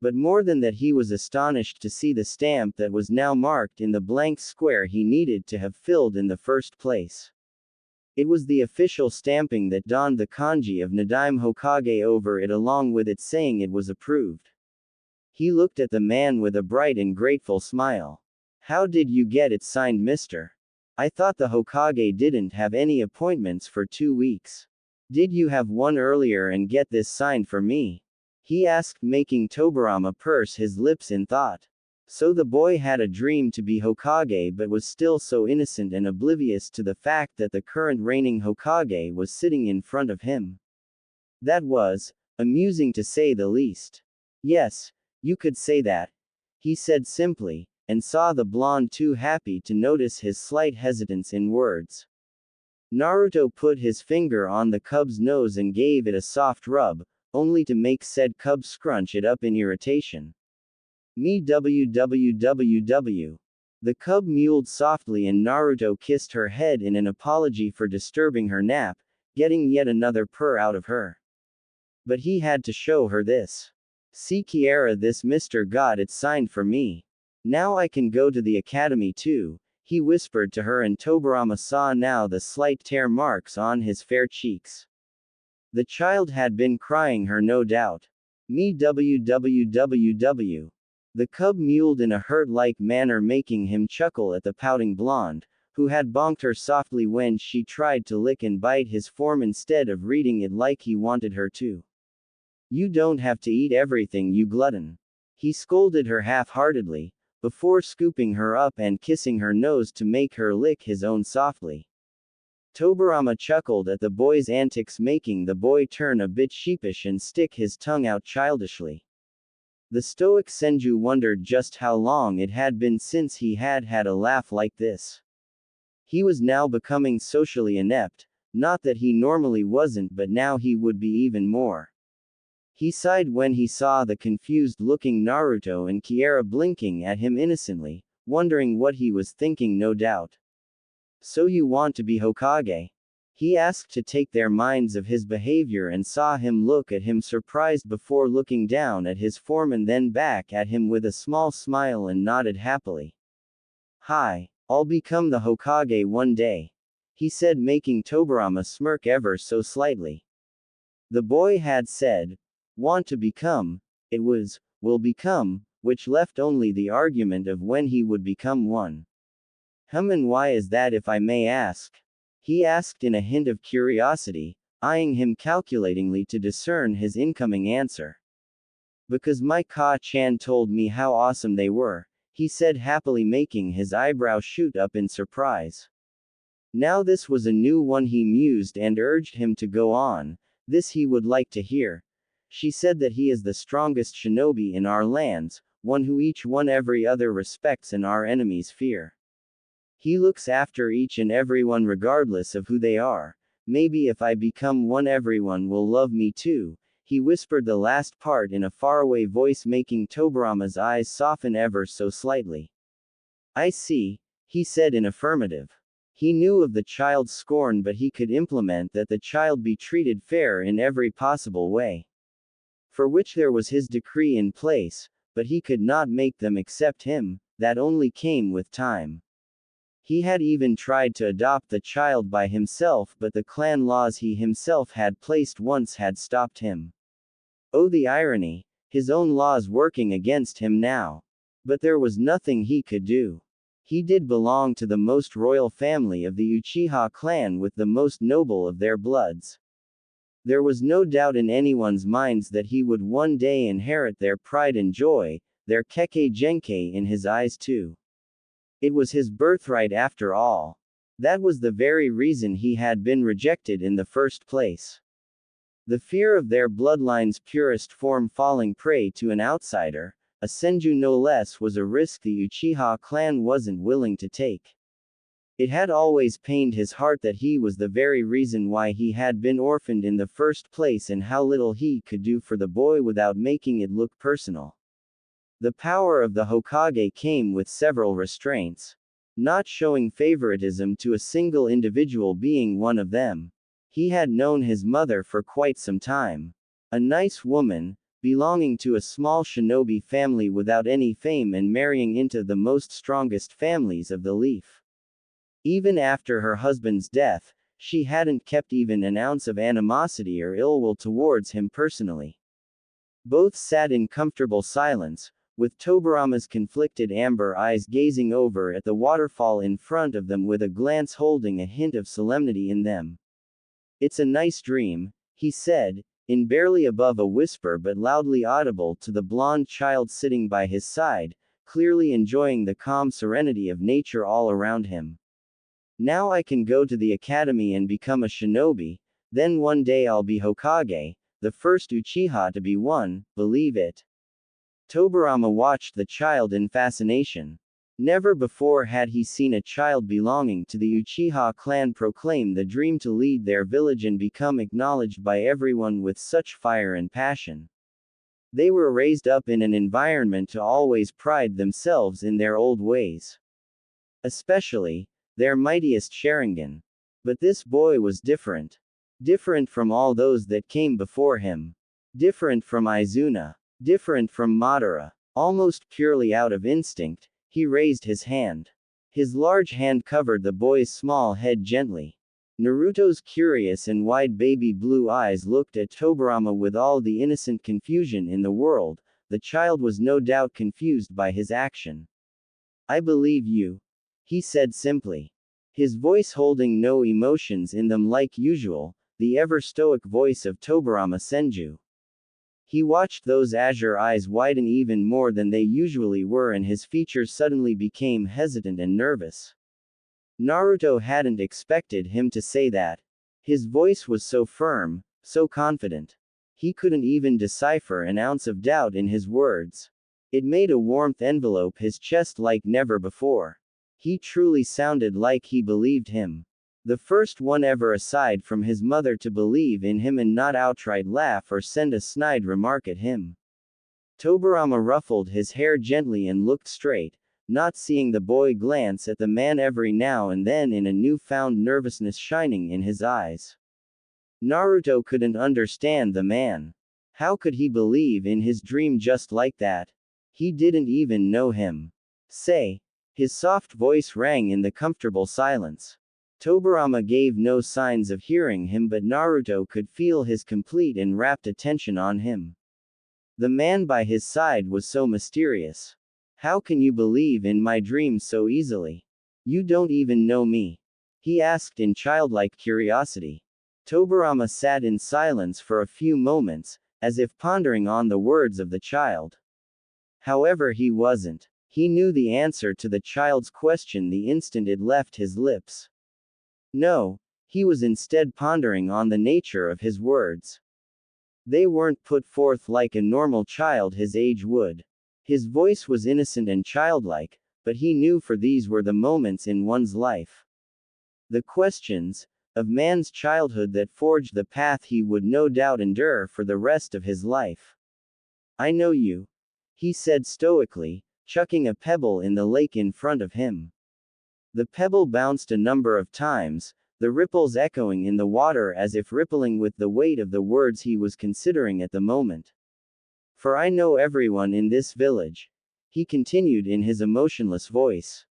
But more than that, he was astonished to see the stamp that was now marked in the blank square he needed to have filled in the first place. It was the official stamping that donned the kanji of Nadaime Hokage over it, along with it saying it was approved. He looked at the man with a bright and grateful smile. "How did you get it signed, mister? I thought the Hokage didn't have any appointments for 2 weeks. Did you have one earlier and get this signed for me?" he asked, making Tobirama purse his lips in thought. So the boy had a dream to be Hokage, but was still so innocent and oblivious to the fact that the current reigning Hokage was sitting in front of him. That was amusing, to say the least. "Yes, you could say that," he said simply, and saw the blonde too happy to notice his slight hesitance in words. Naruto put his finger on the cub's nose and gave it a soft rub, only to make said cub scrunch it up in irritation. "Me www." The cub mewed softly and Naruto kissed her head in an apology for disturbing her nap, getting yet another purr out of her. But he had to show her this. "See, Kiara, this mister got it signed for me. Now I can go to the academy too," he whispered to her, and Tobirama saw now the slight tear marks on his fair cheeks. The child had been crying her, no doubt. "Me www." The cub mewed in a hurt-like manner, making him chuckle at the pouting blonde, who had bonked her softly when she tried to lick and bite his form instead of reading it like he wanted her to. "You don't have to eat everything, you glutton," he scolded her half-heartedly, before scooping her up and kissing her nose to make her lick his own softly. Tobirama chuckled at the boy's antics, making the boy turn a bit sheepish and stick his tongue out childishly. The stoic Senju wondered just how long it had been since he had had a laugh like this. He was now becoming socially inept, not that he normally wasn't, but now he would be even more. He sighed when he saw the confused-looking Naruto and Kiara blinking at him innocently, wondering what he was thinking, no doubt. "So you want to be Hokage?" he asked, to take their minds of his behavior, and saw him look at him surprised before looking down at his form and then back at him with a small smile, and nodded happily. "Hi, I'll become the Hokage one day," he said, making Tobirama smirk ever so slightly. The boy had said, "want to become," it was, "will become," which left only the argument of when he would become one. And why is that, if I may ask?" he asked in a hint of curiosity, eyeing him calculatingly to discern his incoming answer. "Because my Ka-chan told me how awesome they were," he said happily, making his eyebrow shoot up in surprise. Now this was a new one, he mused, and urged him to go on. This he would like to hear. "She said that he is the strongest shinobi in our lands, one who each one every other respects and our enemies fear." He looks after each and everyone regardless of who they are. Maybe if I become one, everyone will love me too. He whispered the last part in a faraway voice, making Tobirama's eyes soften ever so slightly. I see, he said in affirmative. He knew of the child's scorn, but he could implement that the child be treated fair in every possible way. For which there was his decree in place, but he could not make them accept him, that only came with time. He had even tried to adopt the child by himself, but the clan laws he himself had placed once had stopped him. Oh, the irony, his own laws working against him now. But there was nothing he could do. He did belong to the most royal family of the Uchiha clan, with the most noble of their bloods. There was no doubt in anyone's minds that he would one day inherit their pride and joy, their kekkei genkei in his eyes too. It was his birthright after all. That was the very reason he had been rejected in the first place. The fear of their bloodline's purest form falling prey to an outsider, a senju no less, was a risk the Uchiha clan wasn't willing to take. It had always pained his heart that he was the very reason why he had been orphaned in the first place, and how little he could do for the boy without making it look personal. The power of the Hokage came with several restraints. Not showing favoritism to a single individual being one of them. He had known his mother for quite some time. A nice woman, belonging to a small shinobi family without any fame and marrying into the most strongest families of the Leaf. Even after her husband's death, she hadn't kept even an ounce of animosity or ill will towards him personally. Both sat in comfortable silence, with Tobirama's conflicted amber eyes gazing over at the waterfall in front of them with a glance holding a hint of solemnity in them. It's a nice dream, he said, in barely above a whisper but loudly audible to the blonde child sitting by his side, clearly enjoying the calm serenity of nature all around him. Now I can go to the academy and become a shinobi, then one day I'll be Hokage, the first Uchiha to be one, believe it. Tobirama watched the child in fascination. Never before had he seen a child belonging to the Uchiha clan proclaim the dream to lead their village and become acknowledged by everyone with such fire and passion. They were raised up in an environment to always pride themselves in their old ways. Especially, their mightiest Sharingan. But this boy was different. Different from all those that came before him. Different from Izuna. Different from Madara. Almost purely out of instinct, he raised his hand. His large hand covered the boy's small head gently. Naruto's curious and wide baby blue eyes looked at Tobirama with all the innocent confusion in the world. The child was no doubt confused by his action. I believe you, he said simply. His voice holding no emotions in them like usual, the ever-stoic voice of Tobirama Senju. He watched those azure eyes widen even more than they usually were, and his features suddenly became hesitant and nervous. Naruto hadn't expected him to say that. His voice was so firm, so confident. He couldn't even decipher an ounce of doubt in his words. It made a warmth envelope his chest like never before. He truly sounded like he believed him. The first one ever aside from his mother to believe in him and not outright laugh or send a snide remark at him. Tobirama ruffled his hair gently and looked straight, not seeing the boy glance at the man every now and then, in a newfound nervousness shining in his eyes. Naruto couldn't understand the man. How could he believe in his dream just like that? He didn't even know him. Say. His soft voice rang in the comfortable silence. Tobirama gave no signs of hearing him, but Naruto could feel his complete and rapt attention on him. The man by his side was so mysterious. How can you believe in my dreams so easily? You don't even know me, he asked in childlike curiosity. Tobirama sat in silence for a few moments, as if pondering on the words of the child. However, he wasn't. He knew the answer to the child's question the instant it left his lips. No, he was instead pondering on the nature of his words. They weren't put forth like a normal child his age would. His voice was innocent and childlike, but he knew for these were the moments in one's life, the questions of man's childhood that forged the path he would no doubt endure for the rest of his life. I know you, he said stoically, chucking a pebble in the lake in front of him. The pebble bounced a number of times, the ripples echoing in the water as if rippling with the weight of the words he was considering at the moment. For I know everyone in this village, he continued in his emotionless voice.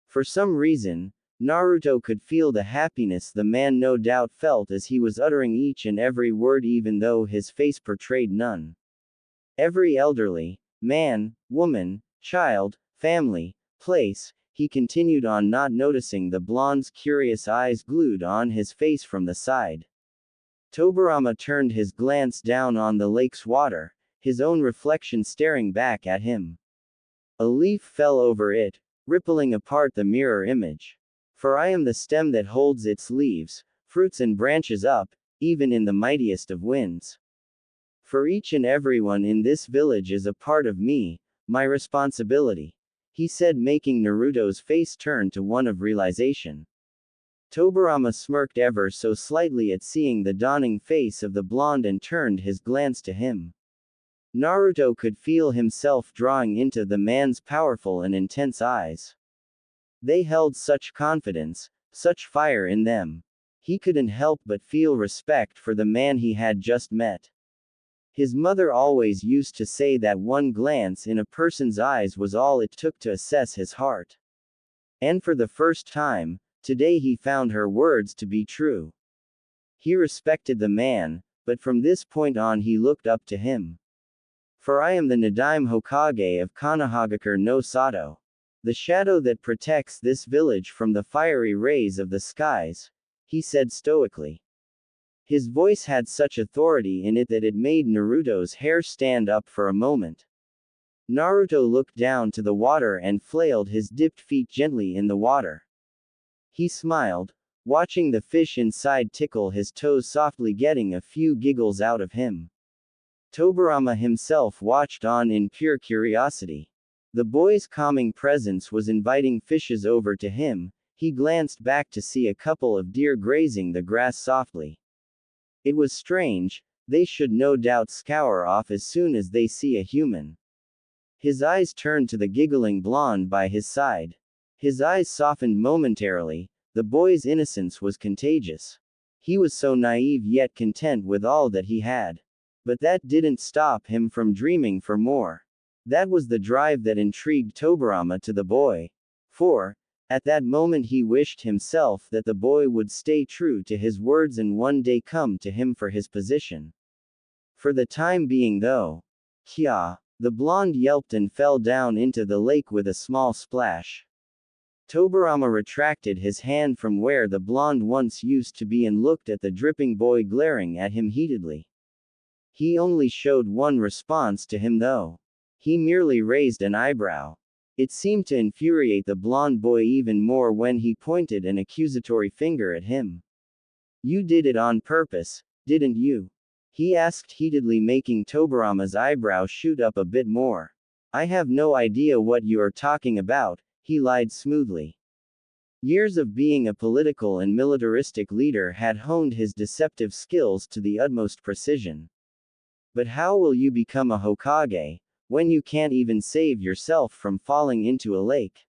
For some reason, Naruto could feel the happiness the man no doubt felt as he was uttering each and every word even though his face portrayed none. Every elderly, man, woman, child, family, place, he continued on not noticing the blonde's curious eyes glued on his face from the side. Tobirama turned his glance down on the lake's water, his own reflection staring back at him. A leaf fell over it, rippling apart the mirror image. For I am the stem that holds its leaves, fruits and branches up, even in the mightiest of winds. For each and everyone in this village is a part of me, my responsibility, he said, making Naruto's face turn to one of realization. Tobirama smirked ever so slightly at seeing the dawning face of the blonde and turned his glance to him. Naruto could feel himself drawing into the man's powerful and intense eyes. They held such confidence, such fire in them. He couldn't help but feel respect for the man he had just met. His mother always used to say that one glance in a person's eyes was all it took to assess his heart. And for the first time, today he found her words to be true. He respected the man, but from this point on he looked up to him. For I am the Nadaime Hokage of Konohagakure no Sato, the shadow that protects this village from the fiery rays of the skies, he said stoically. His voice had such authority in it that it made Naruto's hair stand up for a moment. Naruto looked down to the water and flailed his dipped feet gently in the water. He smiled, watching the fish inside tickle his toes softly, getting a few giggles out of him. Tobirama himself watched on in pure curiosity. The boy's calming presence was inviting fishes over to him. He glanced back to see a couple of deer grazing the grass softly. It was strange, they should no doubt scour off as soon as they see a human. His eyes turned to the giggling blonde by his side. His eyes softened momentarily, the boy's innocence was contagious. He was so naive yet content with all that he had. But that didn't stop him from dreaming for more. That was the drive that intrigued Tobirama to the boy. For, at that moment he wished himself that the boy would stay true to his words and one day come to him for his position. For the time being though, Kya, the blonde yelped and fell down into the lake with a small splash. Tobirama retracted his hand from where the blonde once used to be and looked at the dripping boy glaring at him heatedly. He only showed one response to him though. He merely raised an eyebrow. It seemed to infuriate the blonde boy even more when he pointed an accusatory finger at him. You did it on purpose, didn't you? He asked heatedly, making Tobirama's eyebrow shoot up a bit more. I have no idea what you are talking about, he lied smoothly. Years of being a political and militaristic leader had honed his deceptive skills to the utmost precision. But how will you become a Hokage, when you can't even save yourself from falling into a lake?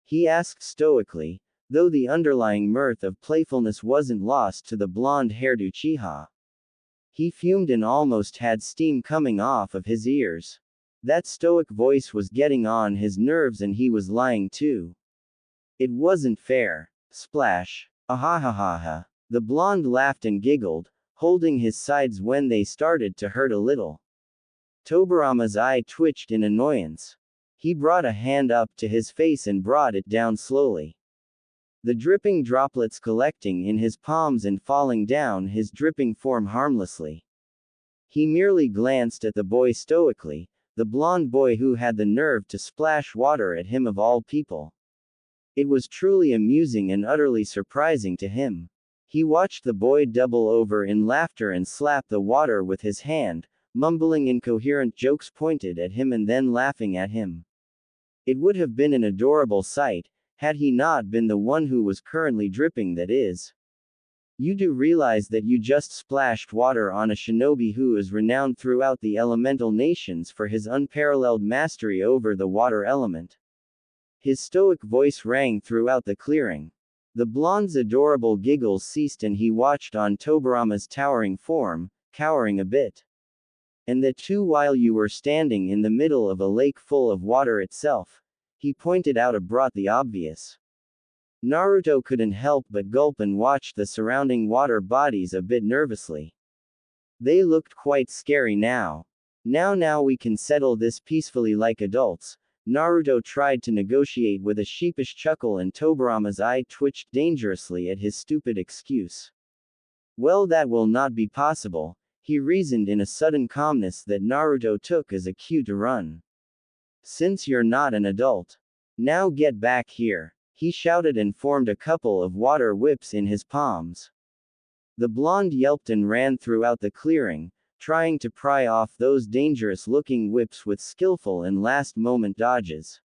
He asked stoically, though the underlying mirth of playfulness wasn't lost to the blonde-haired Uchiha. He fumed and almost had steam coming off of his ears. That stoic voice was getting on his nerves and he was lying too. It wasn't fair. Splash. Ahahaha. The blonde laughed and giggled, holding his sides when they started to hurt a little. Tobirama's eye twitched in annoyance. He brought a hand up to his face and brought it down slowly. The dripping droplets collecting in his palms and falling down his dripping form harmlessly. He merely glanced at the boy stoically, the blonde boy who had the nerve to splash water at him of all people. It was truly amusing and utterly surprising to him. He watched the boy double over in laughter and slap the water with his hand, mumbling incoherent jokes pointed at him and then laughing at him. It would have been an adorable sight, had he not been the one who was currently dripping, that is. You do realize that you just splashed water on a shinobi who is renowned throughout the elemental nations for his unparalleled mastery over the water element. His stoic voice rang throughout the clearing. The blonde's adorable giggles ceased and he watched on Tobarama's towering form, cowering a bit. And that too while you were standing in the middle of a lake full of water itself, he pointed out abroad the obvious. Naruto couldn't help but gulp and watched the surrounding water bodies a bit nervously. They looked quite scary now. Now we can settle this peacefully like adults. Naruto tried to negotiate with a sheepish chuckle and Tobarama's eye twitched dangerously at his stupid excuse. Well, that will not be possible, he reasoned in a sudden calmness that Naruto took as a cue to run. Since you're not an adult. Now get back here, he shouted and formed a couple of water whips in his palms. The blonde yelped and ran throughout the clearing, trying to pry off those dangerous-looking whips with skillful and last-moment dodges.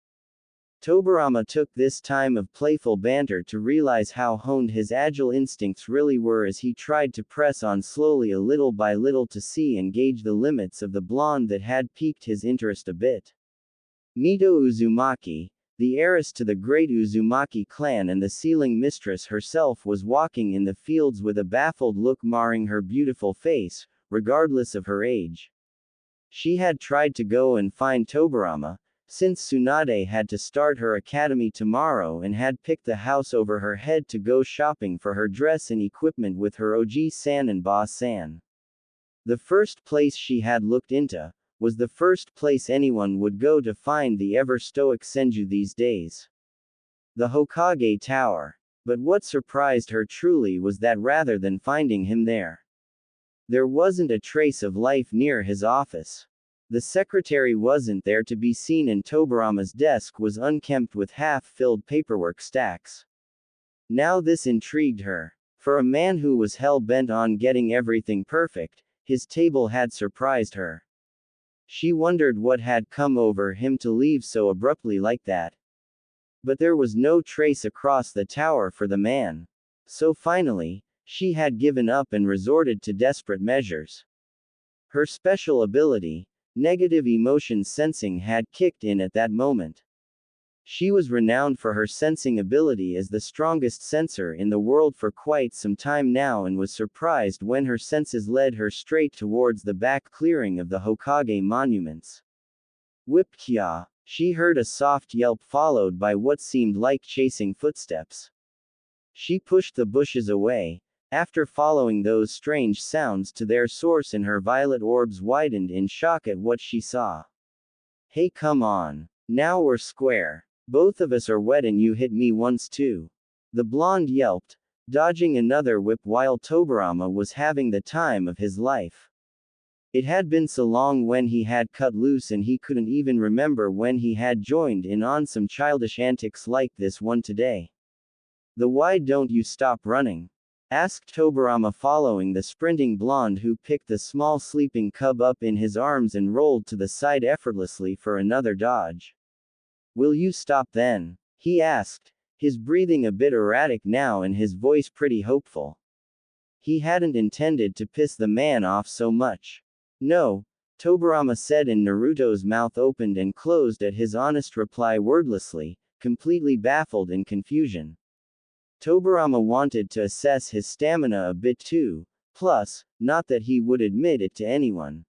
Tobarama took this time of playful banter to realize how honed his agile instincts really were as he tried to press on slowly a little by little to see and gauge the limits of the blonde that had piqued his interest a bit. Mito Uzumaki, the heiress to the great Uzumaki clan and the sealing mistress herself, was walking in the fields with a baffled look marring her beautiful face, regardless of her age. She had tried to go and find Tobarama, since Tsunade had to start her academy tomorrow and had picked the house over her head to go shopping for her dress and equipment with her Oji-san and Boss-san. The first place she had looked into was the first place anyone would go to find the ever-stoic Senju these days. The Hokage Tower. But what surprised her truly was that rather than finding him there wasn't a trace of life near his office. The secretary wasn't there to be seen and Tobarama's desk was unkempt with half-filled paperwork stacks. Now this intrigued her. For a man who was hell-bent on getting everything perfect, his table had surprised her. She wondered what had come over him to leave so abruptly like that. But there was no trace across the tower for the man. So finally, she had given up and resorted to desperate measures. Her special ability, negative emotion sensing, had kicked in at that moment. She was renowned for her sensing ability as the strongest sensor in the world for quite some time now and was surprised when her senses led her straight towards the back clearing of the Hokage monuments. Whip kya! She heard a soft yelp followed by what seemed like chasing footsteps. She pushed the bushes away. After following those strange sounds to their source and her violet orbs widened in shock at what she saw. Hey, come on. Now we're square. Both of us are wet and you hit me once too. The blonde yelped, dodging another whip while Tobarama was having the time of his life. It had been so long when he had cut loose and he couldn't even remember when he had joined in on some childish antics like this one today. Why don't you stop running? Asked Tobarama following the sprinting blonde who picked the small sleeping cub up in his arms and rolled to the side effortlessly for another dodge. Will you stop then? He asked, his breathing a bit erratic now and his voice pretty hopeful. He hadn't intended to piss the man off so much. No, Tobarama said, and Naruto's mouth opened and closed at his honest reply wordlessly, completely baffled in confusion. Tobarama wanted to assess his stamina a bit too, plus, not that he would admit it to anyone.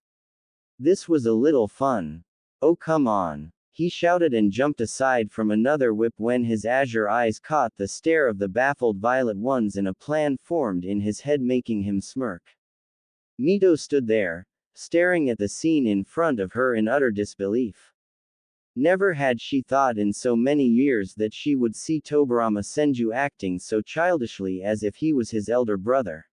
This was a little fun. Oh, come on. He shouted and jumped aside from another whip when his azure eyes caught the stare of the baffled violet ones and a plan formed in his head, making him smirk. Mito stood there, staring at the scene in front of her in utter disbelief. Never had she thought in so many years that she would see Tobarama Senju acting so childishly as if he was his elder brother.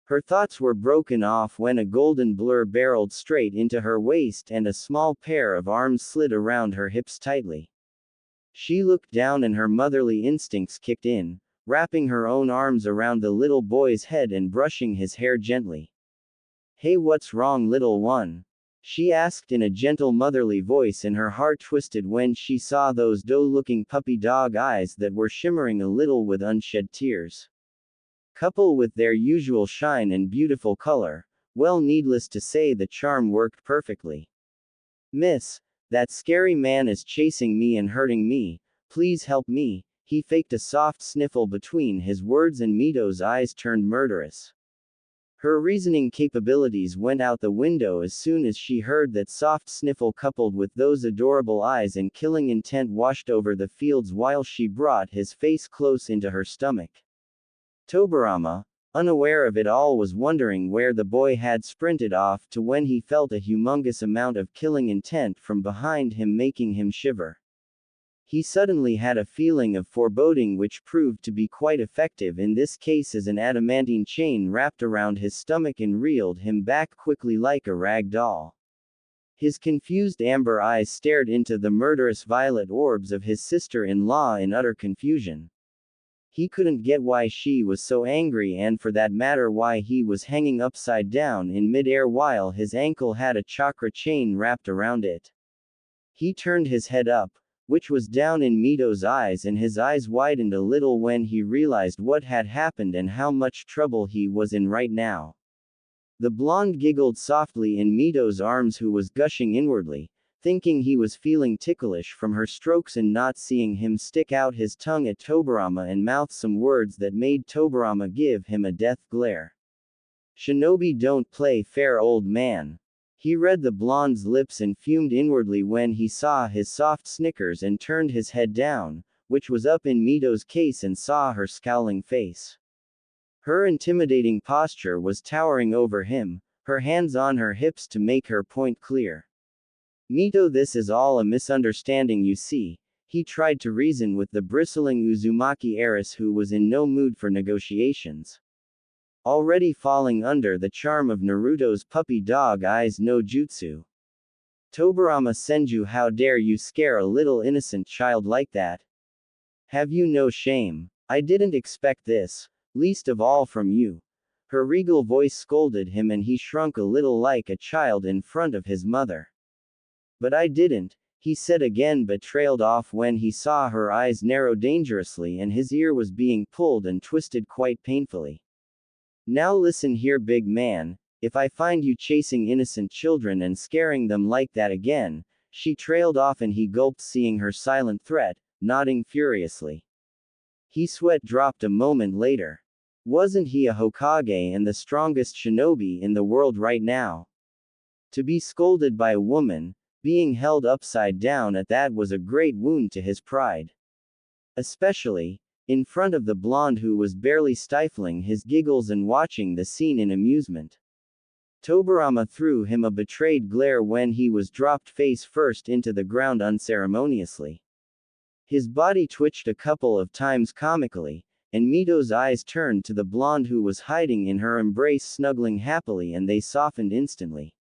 Her thoughts were broken off when a golden blur barreled straight into her waist and a small pair of arms slid around her hips tightly. She looked down and her motherly instincts kicked in, wrapping her own arms around the little boy's head and brushing his hair gently. Hey, what's wrong, little one? She asked in a gentle motherly voice, and her heart twisted when she saw those doe-looking puppy dog eyes that were shimmering a little with unshed tears. Coupled with their usual shine and beautiful color, well, needless to say, the charm worked perfectly. "Miss, that scary man is chasing me and hurting me. Please help me." He faked a soft sniffle between his words, and Mito's eyes turned murderous. Her reasoning capabilities went out the window as soon as she heard that soft sniffle, coupled with those adorable eyes and killing intent, washed over the fields while she brought his face close into her stomach. Tobirama, unaware of it all, was wondering where the boy had sprinted off to when he felt a humongous amount of killing intent from behind him, making him shiver. He suddenly had a feeling of foreboding, which proved to be quite effective in this case, as an adamantine chain wrapped around his stomach and reeled him back quickly like a rag doll. His confused amber eyes stared into the murderous violet orbs of his sister-in-law in utter confusion. He couldn't get why she was so angry, and for that matter why he was hanging upside down in mid-air while his ankle had a chakra chain wrapped around it. He turned his head up, which was down in Mito's eyes, and his eyes widened a little when he realized what had happened and how much trouble he was in right now. The blonde giggled softly in Mito's arms, who was gushing inwardly, thinking he was feeling ticklish from her strokes, and not seeing him stick out his tongue at Tobirama and mouth some words that made Tobirama give him a death glare. "Shinobi don't play fair, old man." He read the blonde's lips and fumed inwardly when he saw his soft snickers and turned his head down, which was up in Mito's case, and saw her scowling face. Her intimidating posture was towering over him, her hands on her hips to make her point clear. "Mito, this is all a misunderstanding, you see." He tried to reason with the bristling Uzumaki heiress, who was in no mood for negotiations. Already falling under the charm of Naruto's puppy dog eyes no jutsu. "Tobirama Senju, how dare you scare a little innocent child like that? Have you no shame? I didn't expect this, least of all from you." Her regal voice scolded him, and he shrunk a little like a child in front of his mother. "But I didn't," he said again, but trailed off when he saw her eyes narrow dangerously and his ear was being pulled and twisted quite painfully. "Now listen here, big man, if I find you chasing innocent children and scaring them like that again," she trailed off, and he gulped, seeing her silent threat, nodding furiously. He sweat dropped a moment later. Wasn't he a Hokage and the strongest shinobi in the world right now? To be scolded by a woman, being held upside down at that, was a great wound to his pride. Especially in front of the blonde, who was barely stifling his giggles and watching the scene in amusement. Tobirama threw him a betrayed glare when he was dropped face first into the ground unceremoniously. His body twitched a couple of times comically, and Mito's eyes turned to the blonde, who was hiding in her embrace snuggling happily, and they softened instantly.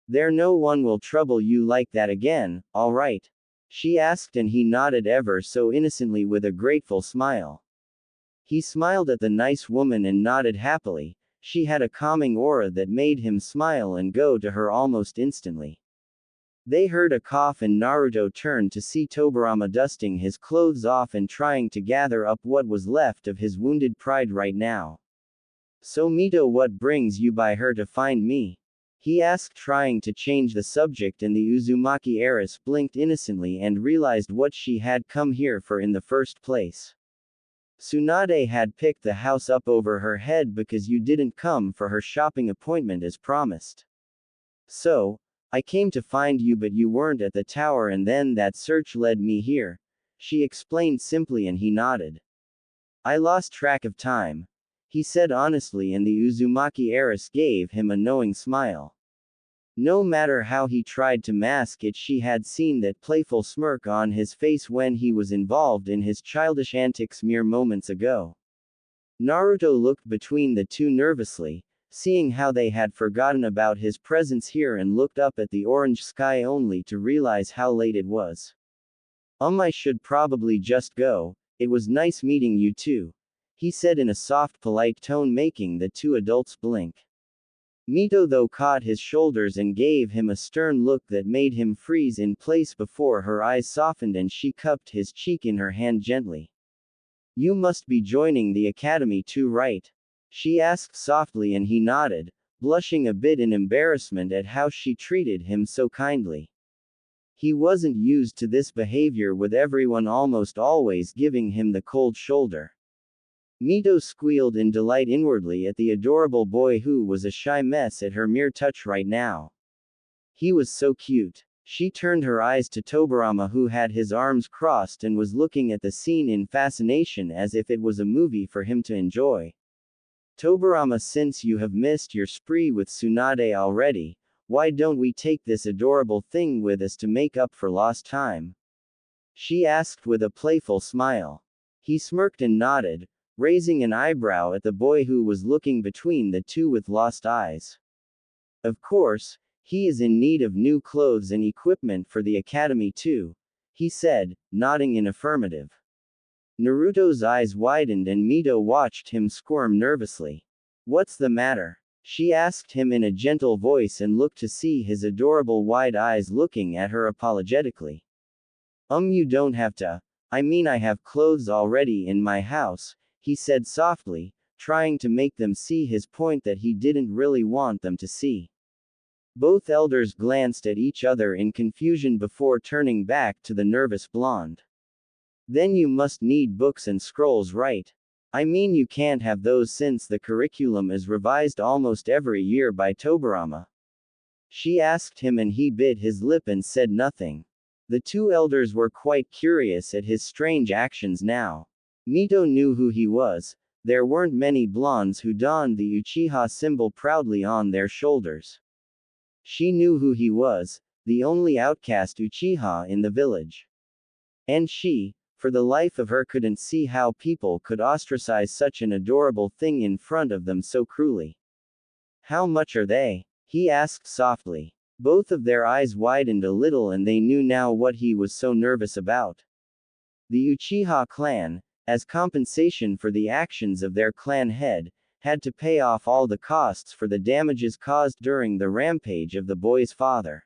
"There, no one will trouble you like that again, all right?" she asked, and he nodded ever so innocently with a grateful smile. He smiled at the nice woman and nodded happily. She had a calming aura that made him smile and go to her almost instantly. They heard a cough, and Naruto turned to see Tobirama dusting his clothes off and trying to gather up what was left of his wounded pride right now. "So Mito, what brings you by her to find me?" he asked, trying to change the subject, and the Uzumaki heiress blinked innocently and realized what she had come here for in the first place. "Tsunade had picked the house up over her head because you didn't come for her shopping appointment as promised. So, I came to find you, but you weren't at the tower, and then that search led me here," she explained simply, and he nodded. "I lost track of time," he said honestly, and the Uzumaki heiress gave him a knowing smile. No matter how he tried to mask it, she had seen that playful smirk on his face when he was involved in his childish antics mere moments ago. Naruto looked between the two nervously, seeing how they had forgotten about his presence here, and looked up at the orange sky only to realize how late it was. I should probably just go. It was nice meeting you too," he said in a soft, polite tone, making the two adults blink. Mito though caught his shoulders and gave him a stern look that made him freeze in place before her eyes softened and she cupped his cheek in her hand gently. You must be joining the academy too, right? She asked softly and he nodded, blushing a bit in embarrassment at how she treated him so kindly. He wasn't used to this behavior with everyone almost always giving him the cold shoulder. Mito squealed in delight inwardly at the adorable boy who was a shy mess at her mere touch right now. He was so cute. She turned her eyes to Tobirama who had his arms crossed and was looking at the scene in fascination as if it was a movie for him to enjoy. Tobirama, since you have missed your spree with Tsunade already, why don't we take this adorable thing with us to make up for lost time? She asked with a playful smile. He smirked and nodded, raising an eyebrow at the boy who was looking between the two with lost eyes. Of course, he is in need of new clothes and equipment for the academy too, he said, nodding in affirmative. Naruto's eyes widened and Mito watched him squirm nervously. What's the matter? She asked him in a gentle voice and looked to see his adorable wide eyes looking at her apologetically. You don't have to. I mean, I have clothes already in my house, he said softly, trying to make them see his point that he didn't really want them to see. Both elders glanced at each other in confusion before turning back to the nervous blonde. Then you must need books and scrolls, right? I mean, you can't have those since the curriculum is revised almost every year by Tobirama. She asked him and he bit his lip and said nothing. The two elders were quite curious at his strange actions now. Mito knew who he was. There weren't many blondes who donned the Uchiha symbol proudly on their shoulders. She knew who he was, the only outcast Uchiha in the village. And she, for the life of her, couldn't see how people could ostracize such an adorable thing in front of them so cruelly. How much are they? He asked softly. Both of their eyes widened a little and they knew now what he was so nervous about. The Uchiha clan, as compensation for the actions of their clan head, had to pay off all the costs for the damages caused during the rampage of the boy's father.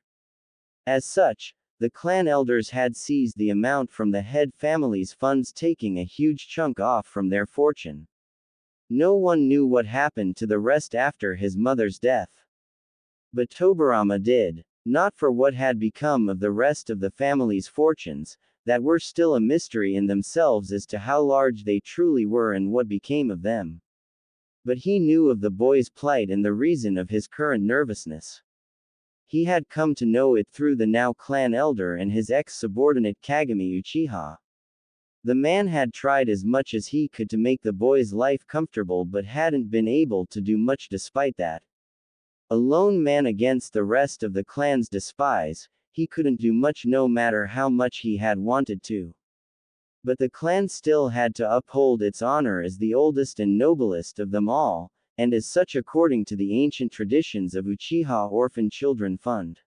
As such, the clan elders had seized the amount from the head family's funds, taking a huge chunk off from their fortune. No one knew what happened to the rest after his mother's death. But Tobirama did. Not for what had become of the rest of the family's fortunes, that were still a mystery in themselves as to how large they truly were and what became of them. But he knew of the boy's plight and the reason of his current nervousness. He had come to know it through the now clan elder and his ex-subordinate Kagami Uchiha. The man had tried as much as he could to make the boy's life comfortable but hadn't been able to do much despite that. A lone man against the rest of the clan's despise, he couldn't do much no matter how much he had wanted to. But the clan still had to uphold its honor as the oldest and noblest of them all, and as such according to the ancient traditions of Uchiha Orphan Children Fund.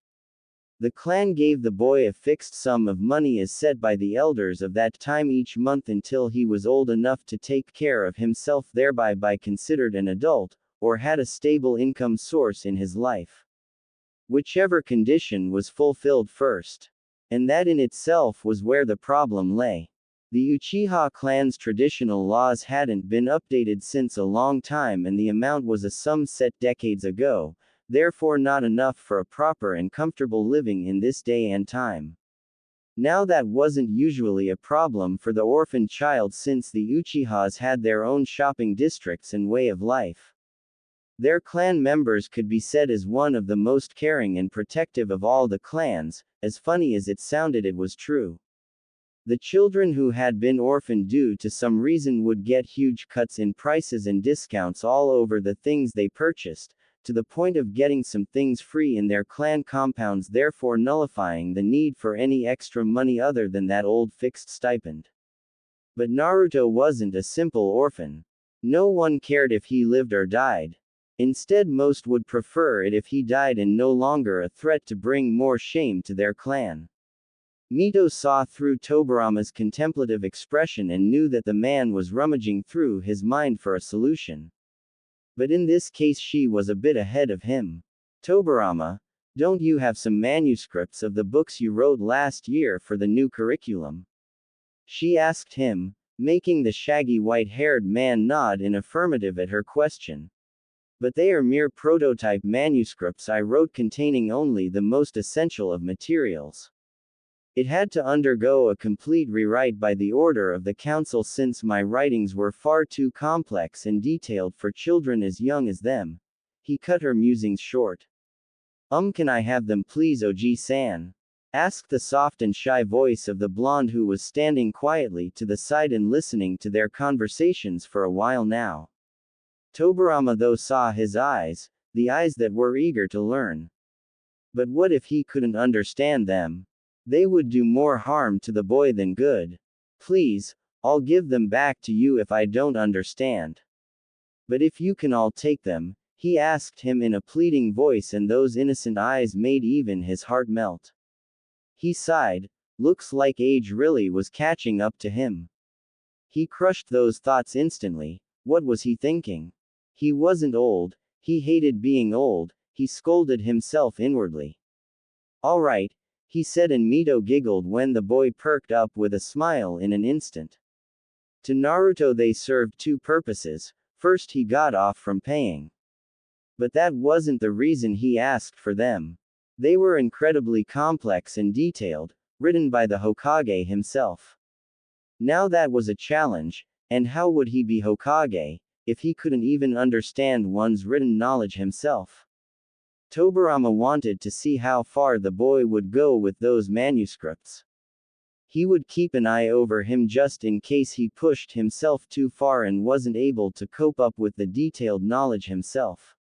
The clan gave the boy a fixed sum of money as set by the elders of that time each month until he was old enough to take care of himself, thereby by considered an adult, or had a stable income source in his life. Whichever condition was fulfilled first. And that in itself was where the problem lay. The Uchiha clan's traditional laws hadn't been updated since a long time and the amount was a sum set decades ago, therefore not enough for a proper and comfortable living in this day and time. Now that wasn't usually a problem for the orphan child since the Uchihas had their own shopping districts and way of life. Their clan members could be said as one of the most caring and protective of all the clans. As funny as it sounded, it was true. The children who had been orphaned due to some reason would get huge cuts in prices and discounts all over the things they purchased, to the point of getting some things free in their clan compounds, therefore nullifying the need for any extra money other than that old fixed stipend. But Naruto wasn't a simple orphan. No one cared if he lived or died. Instead, most would prefer it if he died and no longer a threat to bring more shame to their clan. Mito saw through Tobirama's contemplative expression and knew that the man was rummaging through his mind for a solution. But in this case she was a bit ahead of him. Tobirama, don't you have some manuscripts of the books you wrote last year for the new curriculum? She asked him, making the shaggy white-haired man nod in affirmative at her question. But they are mere prototype manuscripts I wrote containing only the most essential of materials. It had to undergo a complete rewrite by the order of the council since my writings were far too complex and detailed for children as young as them. He cut her musings short. Can I have them please, Oji-san? Asked the soft and shy voice of the blonde who was standing quietly to the side and listening to their conversations for a while now. Tobirama though saw his eyes, the eyes that were eager to learn. But what if he couldn't understand them? They would do more harm to the boy than good. Please, I'll give them back to you if I don't understand. But if you can all take them, he asked him in a pleading voice, and those innocent eyes made even his heart melt. He sighed. Looks like age really was catching up to him. He crushed those thoughts instantly. What was he thinking? He wasn't old, he hated being old, he scolded himself inwardly. All right, he said, and Mito giggled when the boy perked up with a smile in an instant. To Naruto they served two purposes. First, he got off from paying. But that wasn't the reason he asked for them. They were incredibly complex and detailed, written by the Hokage himself. Now that was a challenge, and how would he be Hokage if he couldn't even understand one's written knowledge himself? Tobirama wanted to see how far the boy would go with those manuscripts. He would keep an eye over him just in case he pushed himself too far and wasn't able to cope up with the detailed knowledge himself.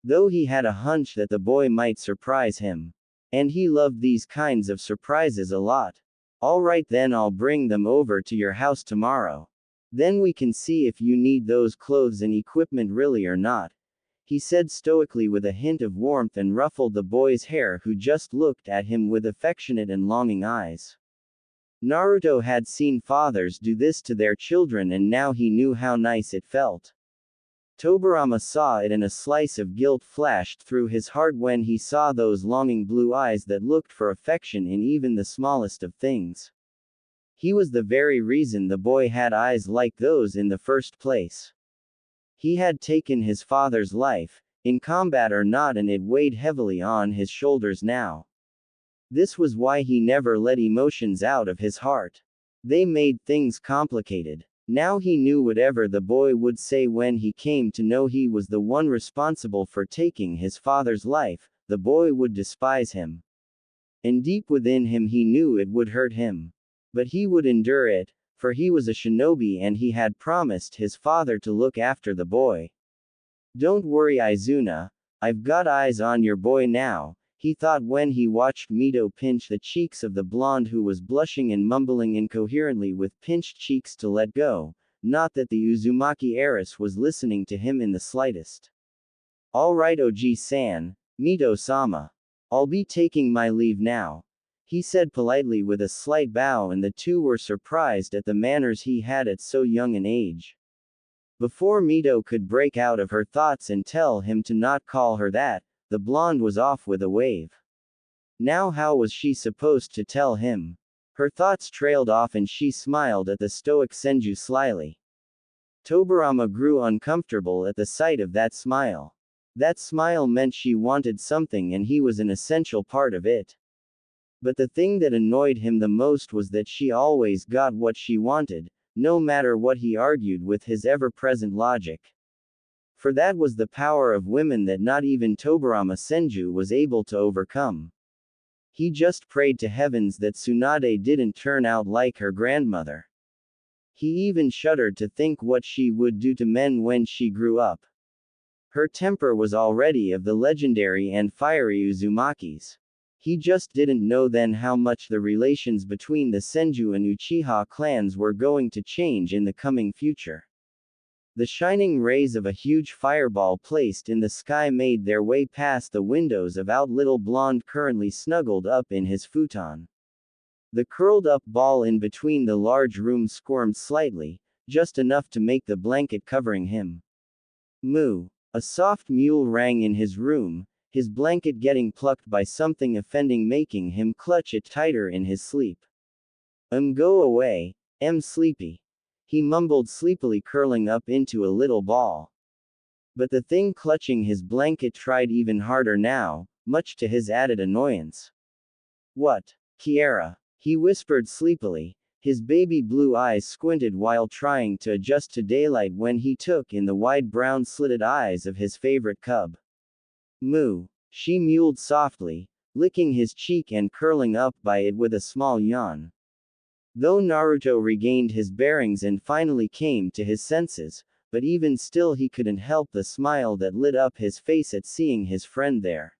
Though he had a hunch that the boy might surprise him. And he loved these kinds of surprises a lot. All right then, I'll bring them over to your house tomorrow. Then we can see if you need those clothes and equipment really or not, he said stoically with a hint of warmth, and ruffled the boy's hair, who just looked at him with affectionate and longing eyes. Naruto had seen fathers do this to their children, and now he knew how nice it felt. Tobirama saw it, and a slice of guilt flashed through his heart when he saw those longing blue eyes that looked for affection in even the smallest of things. He was the very reason the boy had eyes like those in the first place. He had taken his father's life, in combat or not, and it weighed heavily on his shoulders now. This was why he never let emotions out of his heart. They made things complicated. Now he knew whatever the boy would say when he came to know he was the one responsible for taking his father's life, the boy would despise him. And deep within him he knew it would hurt him. But he would endure it, for he was a shinobi and he had promised his father to look after the boy. Don't worry, Izuna, I've got eyes on your boy now, he thought when he watched Mito pinch the cheeks of the blonde who was blushing and mumbling incoherently with pinched cheeks to let go, not that the Uzumaki heiress was listening to him in the slightest. All right, Oji-san, Mito-sama. I'll be taking my leave now, he said politely with a slight bow, and the two were surprised at the manners he had at so young an age. Before Mito could break out of her thoughts and tell him to not call her that, the blonde was off with a wave. Now how was she supposed to tell him? Her thoughts trailed off and she smiled at the stoic Senju slyly. Tobirama grew uncomfortable at the sight of that smile. That smile meant she wanted something and he was an essential part of it. But the thing that annoyed him the most was that she always got what she wanted, no matter what he argued with his ever-present logic. For that was the power of women that not even Tobirama Senju was able to overcome. He just prayed to heavens that Tsunade didn't turn out like her grandmother. He even shuddered to think what she would do to men when she grew up. Her temper was already of the legendary and fiery Uzumaki's. He just didn't know then how much the relations between the Senju and Uchiha clans were going to change in the coming future. The shining rays of a huge fireball placed in the sky made their way past the windows of out little blonde currently snuggled up in his futon. The curled up ball in between the large room squirmed slightly, just enough to make the blanket covering him. Moo. A soft mule rang in his room, his blanket getting plucked by something offending, making him clutch it tighter in his sleep. Go away, sleepy. He mumbled sleepily, curling up into a little ball. But the thing clutching his blanket tried even harder now, much to his added annoyance. What? Kiera? He whispered sleepily, his baby blue eyes squinted while trying to adjust to daylight when he took in the wide brown slitted eyes of his favorite cub. Moo. She mewed softly, licking his cheek and curling up by it with a small yawn. Though Naruto regained his bearings and finally came to his senses, but even still he couldn't help the smile that lit up his face at seeing his friend there.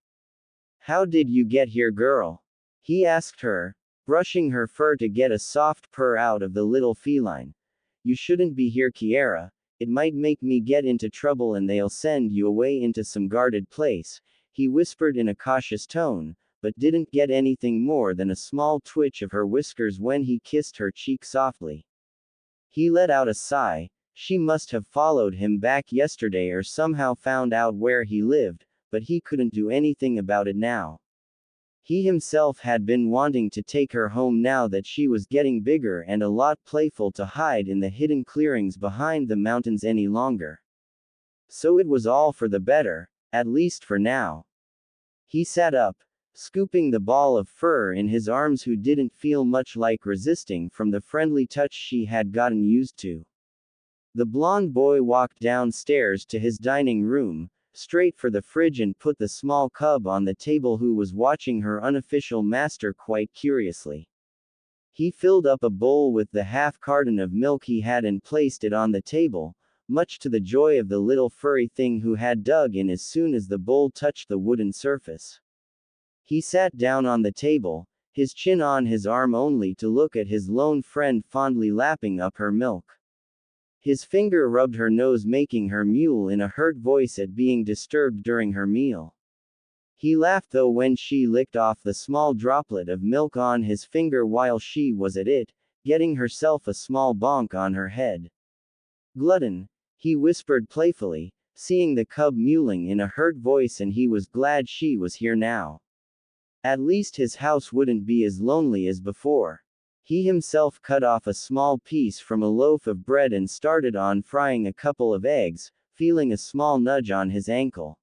How did you get here, girl? He asked her, brushing her fur to get a soft purr out of the little feline. You shouldn't be here, Kiera. It might make me get into trouble and they'll send you away into some guarded place, he whispered in a cautious tone, but didn't get anything more than a small twitch of her whiskers when he kissed her cheek softly. He let out a sigh. She must have followed him back yesterday or somehow found out where he lived, but he couldn't do anything about it now. He himself had been wanting to take her home now that she was getting bigger and a lot playful to hide in the hidden clearings behind the mountains any longer. So it was all for the better, at least for now. He sat up, scooping the ball of fur in his arms, who didn't feel much like resisting from the friendly touch she had gotten used to. The blonde boy walked downstairs to his dining room, straight for the fridge, and put the small cub on the table, who was watching her unofficial master quite curiously. He filled up a bowl with the half carton of milk he had and placed it on the table, much to the joy of the little furry thing, who had dug in as soon as the bowl touched the wooden surface. He sat down on the table, his chin on his arm, only to look at his lone friend fondly lapping up her milk. His finger rubbed her nose, making her mew in a hurt voice at being disturbed during her meal. He laughed though when she licked off the small droplet of milk on his finger while she was at it, getting herself a small bonk on her head. Glutton, he whispered playfully, seeing the cub mewling in a hurt voice, and he was glad she was here now. At least his house wouldn't be as lonely as before. He himself cut off a small piece from a loaf of bread and started on frying a couple of eggs, feeling a small nudge on his ankle.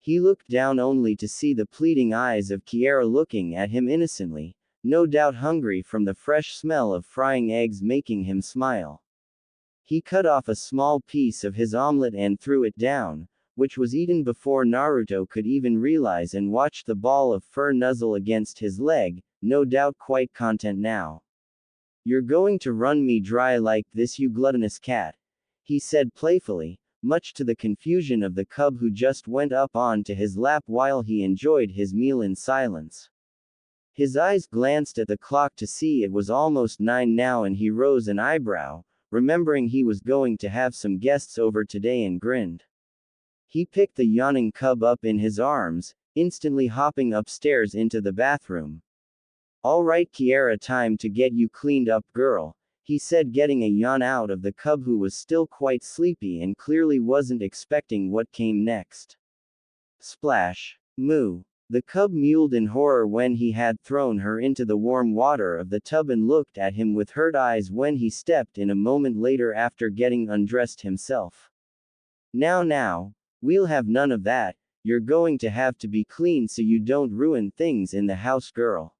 He looked down only to see the pleading eyes of Kiera looking at him innocently, no doubt hungry from the fresh smell of frying eggs, making him smile. He cut off a small piece of his omelet and threw it down, which was eaten before Naruto could even realize, and watched the ball of fur nuzzle against his leg, no doubt quite content now. You're going to run me dry like this, you gluttonous cat, he said playfully, much to the confusion of the cub, who just went up onto his lap while he enjoyed his meal in silence. His eyes glanced at the clock to see it was almost 9 now, and he rose an eyebrow, remembering he was going to have some guests over today, and grinned. He picked the yawning cub up in his arms, instantly hopping upstairs into the bathroom. All right, Kiera, time to get you cleaned up, girl, he said, getting a yawn out of the cub, who was still quite sleepy and clearly wasn't expecting what came next. Splash. Moo. The cub mewed in horror when he had thrown her into the warm water of the tub and looked at him with hurt eyes when he stepped in a moment later after getting undressed himself. Now, we'll have none of that. You're going to have to be clean so you don't ruin things in the house, girl.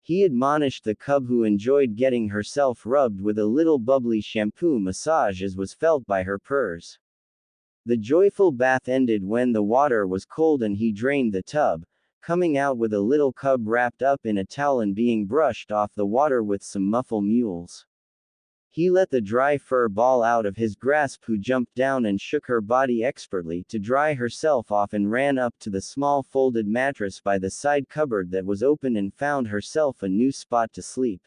He admonished the cub, who enjoyed getting herself rubbed with a little bubbly shampoo massage as was felt by her purrs. The joyful bath ended when the water was cold and he drained the tub, coming out with a little cub wrapped up in a towel and being brushed off the water with some muffle mules. He let the dry fur ball out of his grasp, who jumped down and shook her body expertly to dry herself off, and ran up to the small folded mattress by the side cupboard that was open and found herself a new spot to sleep.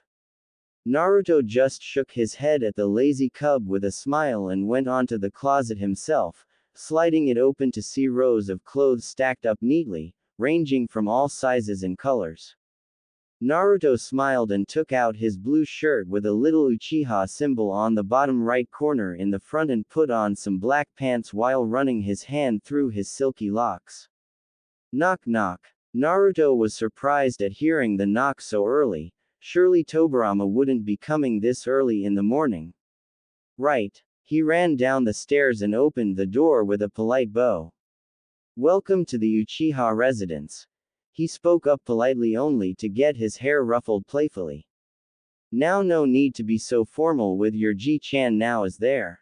Naruto just shook his head at the lazy cub with a smile and went on to the closet himself, sliding it open to see rows of clothes stacked up neatly, ranging from all sizes and colors. Naruto smiled and took out his blue shirt with a little Uchiha symbol on the bottom right corner in the front and put on some black pants while running his hand through his silky locks. Knock knock. Naruto was surprised at hearing the knock so early. Surely Tobirama wouldn't be coming this early in the morning. Right. He ran down the stairs and opened the door with a polite bow. Welcome to the Uchiha residence. He spoke up politely only to get his hair ruffled playfully. Now no need to be so formal with your Ji-chan now is there.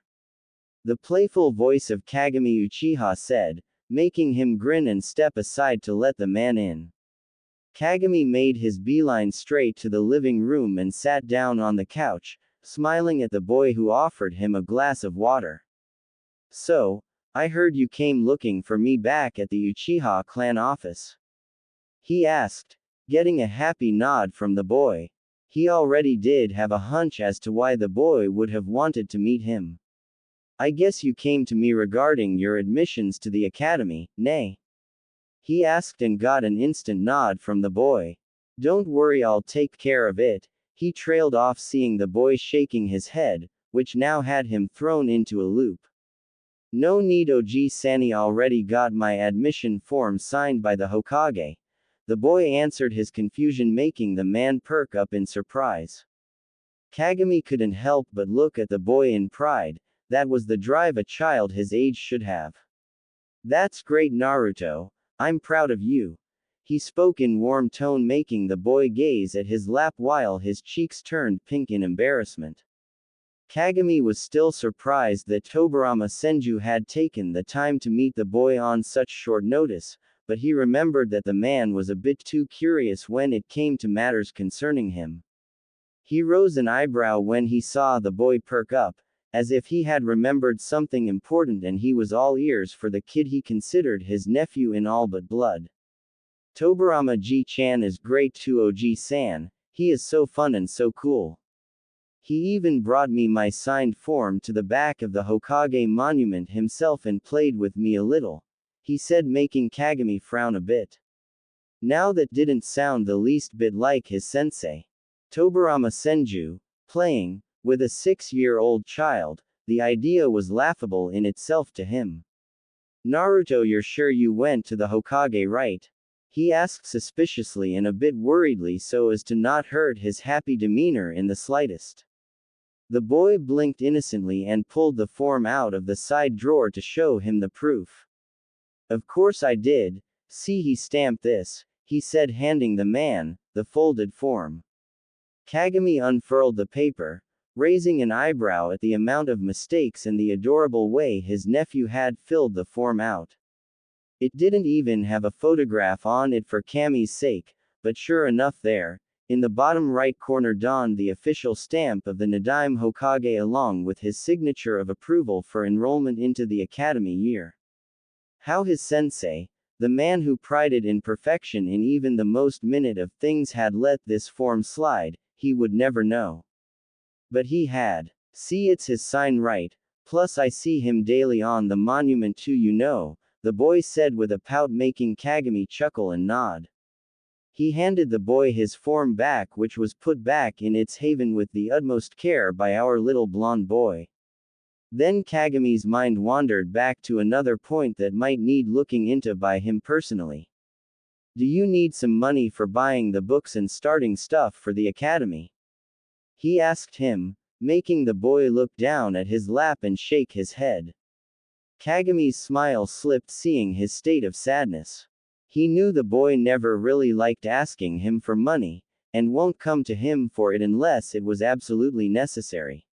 The playful voice of Kagami Uchiha said, making him grin and step aside to let the man in. Kagami made his beeline straight to the living room and sat down on the couch, smiling at the boy who offered him a glass of water. So, I heard you came looking for me back at the Uchiha clan office. He asked, getting a happy nod from the boy. He already did have a hunch as to why the boy would have wanted to meet him. I guess you came to me regarding your admissions to the academy, nay? He asked and got an instant nod from the boy. Don't worry, I'll take care of it. He trailed off, seeing the boy shaking his head, which now had him thrown into a loop. No need, Oji-Sani already got my admission form signed by the Hokage. The boy answered his confusion, making the man perk up in surprise. Kagami couldn't help but look at the boy in pride. That was the drive a child his age should have. That's great, Naruto. I'm proud of you. He spoke in warm tone, making the boy gaze at his lap while his cheeks turned pink in embarrassment. Kagami was still surprised that Tobirama Senju had taken the time to meet the boy on such short notice, but he remembered that the man was a bit too curious when it came to matters concerning him. He rose an eyebrow when he saw the boy perk up, as if he had remembered something important, and he was all ears for the kid he considered his nephew in all but blood. Tobirama Ji-chan is great too, Oji-san. He is so fun and so cool. He even brought me my signed form to the back of the Hokage monument himself and played with me a little, he said, making Kagami frown a bit. Now that didn't sound the least bit like his sensei. Tobirama Senju, playing with a 6-year-old child, the idea was laughable in itself to him. Naruto, you're sure you went to the Hokage, right? He asked suspiciously and a bit worriedly so as to not hurt his happy demeanor in the slightest. The boy blinked innocently and pulled the form out of the side drawer to show him the proof. Of course I did. See, he stamped this, he said, handing the man the folded form. Kagami unfurled the paper, raising an eyebrow at the amount of mistakes and the adorable way his nephew had filled the form out. It didn't even have a photograph on it for Kami's sake, but sure enough there, in the bottom right corner, dawned the official stamp of the Nadaime Hokage along with his signature of approval for enrollment into the academy year. How his sensei, the man who prided in perfection in even the most minute of things, had let this form slide, he would never know. But he had. See, it's his sign right, plus I see him daily on the monument too, you know, the boy said with a pout, making Kagami chuckle and nod. He handed the boy his form back, which was put back in its haven with the utmost care by our little blonde boy. Then Kagami's mind wandered back to another point that might need looking into by him personally. Do you need some money for buying the books and starting stuff for the academy? He asked him, making the boy look down at his lap and shake his head. Kagami's smile slipped, seeing his state of sadness. He knew the boy never really liked asking him for money, and won't come to him for it unless it was absolutely necessary.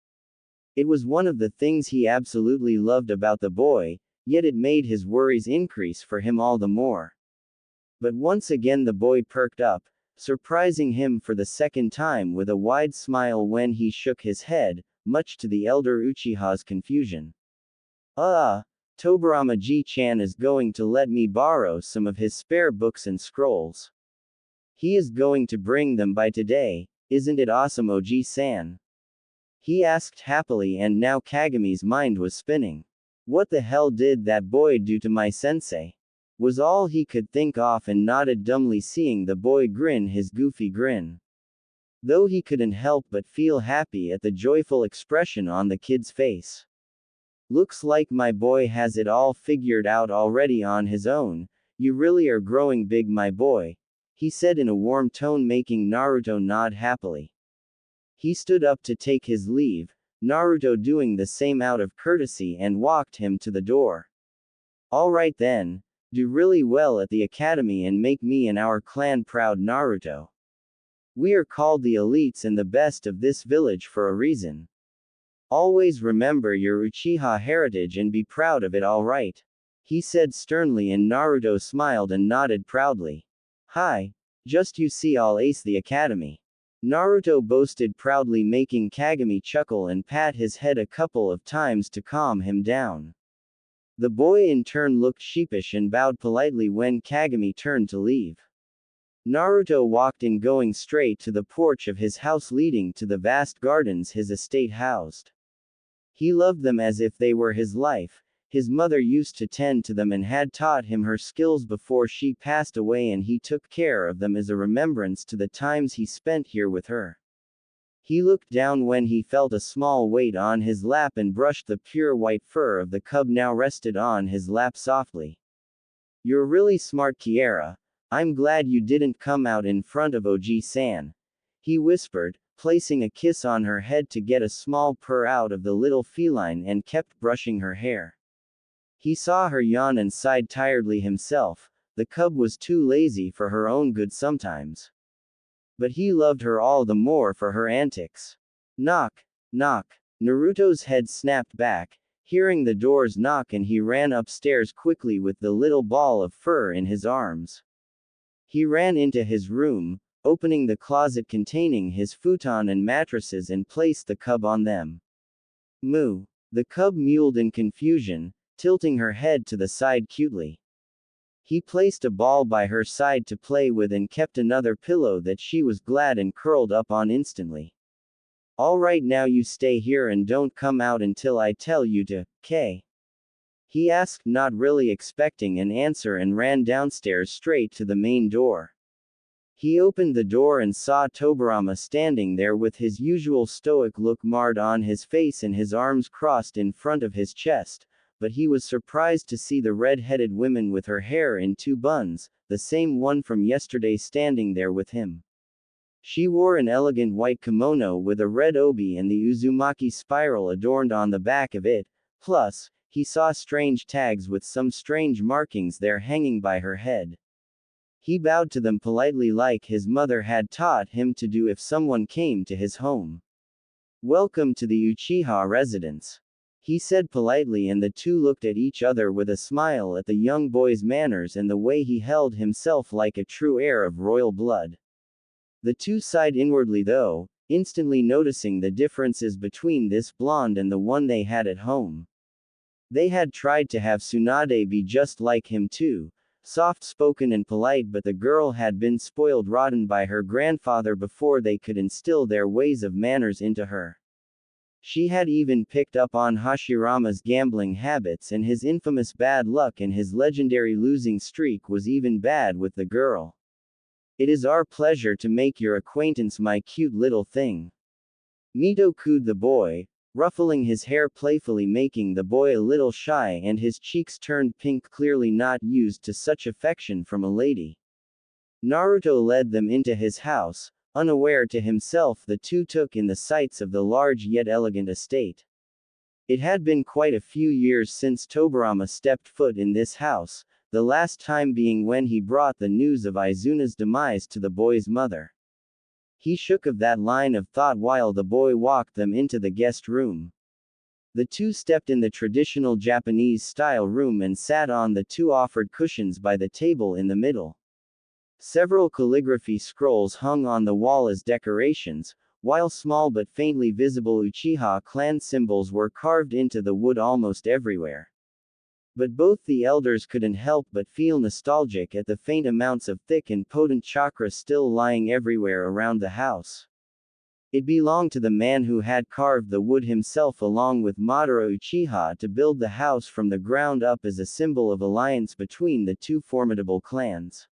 It was one of the things he absolutely loved about the boy, yet it made his worries increase for him all the more. But once again the boy perked up, surprising him for the second time with a wide smile when he shook his head, much to the elder Uchiha's confusion. Tobirama Ji-chan is going to let me borrow some of his spare books and scrolls. He is going to bring them by today, isn't it awesome, Oji-san? He asked happily, and now Kagami's mind was spinning. What the hell did that boy do to my sensei? was all he could think of, and nodded dumbly, seeing the boy grin his goofy grin. Though he couldn't help but feel happy at the joyful expression on the kid's face. Looks like my boy has it all figured out already on his own. You really are growing big, my boy, he said in a warm tone, making Naruto nod happily. He stood up to take his leave, Naruto doing the same out of courtesy, and walked him to the door. Alright then, do really well at the academy and make me and our clan proud, Naruto. We are called the elites and the best of this village for a reason. Always remember your Uchiha heritage and be proud of it, alright? He said sternly, and Naruto smiled and nodded proudly. Hi. Just you see, I'll ace the academy. Naruto boasted proudly, making Kagami chuckle and pat his head a couple of times to calm him down. The boy in turn looked sheepish and bowed politely when Kagami turned to leave. Naruto walked in, going straight to the porch of his house leading to the vast gardens his estate housed. He loved them as if they were his life. His mother used to tend to them and had taught him her skills before she passed away, and he took care of them as a remembrance to the times he spent here with her. He looked down when he felt a small weight on his lap and brushed the pure white fur of the cub now rested on his lap softly. You're really smart, Kiera. I'm glad you didn't come out in front of Oji-san, he whispered, placing a kiss on her head to get a small purr out of the little feline, and kept brushing her hair. He saw her yawn and sighed tiredly himself. The cub was too lazy for her own good sometimes. But he loved her all the more for her antics. Knock, knock. Naruto's head snapped back, hearing the doors knock, and he ran upstairs quickly with the little ball of fur in his arms. He ran into his room, opening the closet containing his futon and mattresses, and placed the cub on them. Moo. The cub mewed in confusion, tilting her head to the side cutely. He placed a ball by her side to play with and kept another pillow that she was glad and curled up on instantly. Alright, now you stay here and don't come out until I tell you to, K? He asked, not really expecting an answer, and ran downstairs straight to the main door. He opened the door and saw Tobirama standing there with his usual stoic look marred on his face and his arms crossed in front of his chest, but he was surprised to see the red-headed woman with her hair in two buns, the same one from yesterday, standing there with him. She wore an elegant white kimono with a red obi and the Uzumaki spiral adorned on the back of it, plus, he saw strange tags with some strange markings there hanging by her head. He bowed to them politely, like his mother had taught him to do if someone came to his home. Welcome to the Uchiha residence, he said politely, and the two looked at each other with a smile at the young boy's manners and the way he held himself like a true heir of royal blood. The two sighed inwardly though, instantly noticing the differences between this blonde and the one they had at home. They had tried to have Tsunade be just like him too, soft-spoken and polite, but the girl had been spoiled rotten by her grandfather before they could instill their ways of manners into her. She had even picked up on Hashirama's gambling habits and his infamous bad luck, and his legendary losing streak was even bad with the girl. It is our pleasure to make your acquaintance, my cute little thing. Mito cooed the boy, ruffling his hair playfully, making the boy a little shy, and his cheeks turned pink, clearly not used to such affection from a lady. Naruto led them into his house. Unaware to himself, the two took in the sights of the large yet elegant estate. It had been quite a few years since Tobirama stepped foot in this house, the last time being when he brought the news of Izuna's demise to the boy's mother. He shook of that line of thought while the boy walked them into the guest room. The two stepped in the traditional Japanese-style room and sat on the two offered cushions by the table in the middle. Several calligraphy scrolls hung on the wall as decorations, while small but faintly visible Uchiha clan symbols were carved into the wood almost everywhere. But both the elders couldn't help but feel nostalgic at the faint amounts of thick and potent chakra still lying everywhere around the house. It belonged to the man who had carved the wood himself along with Madara Uchiha to build the house from the ground up as a symbol of alliance between the two formidable clans.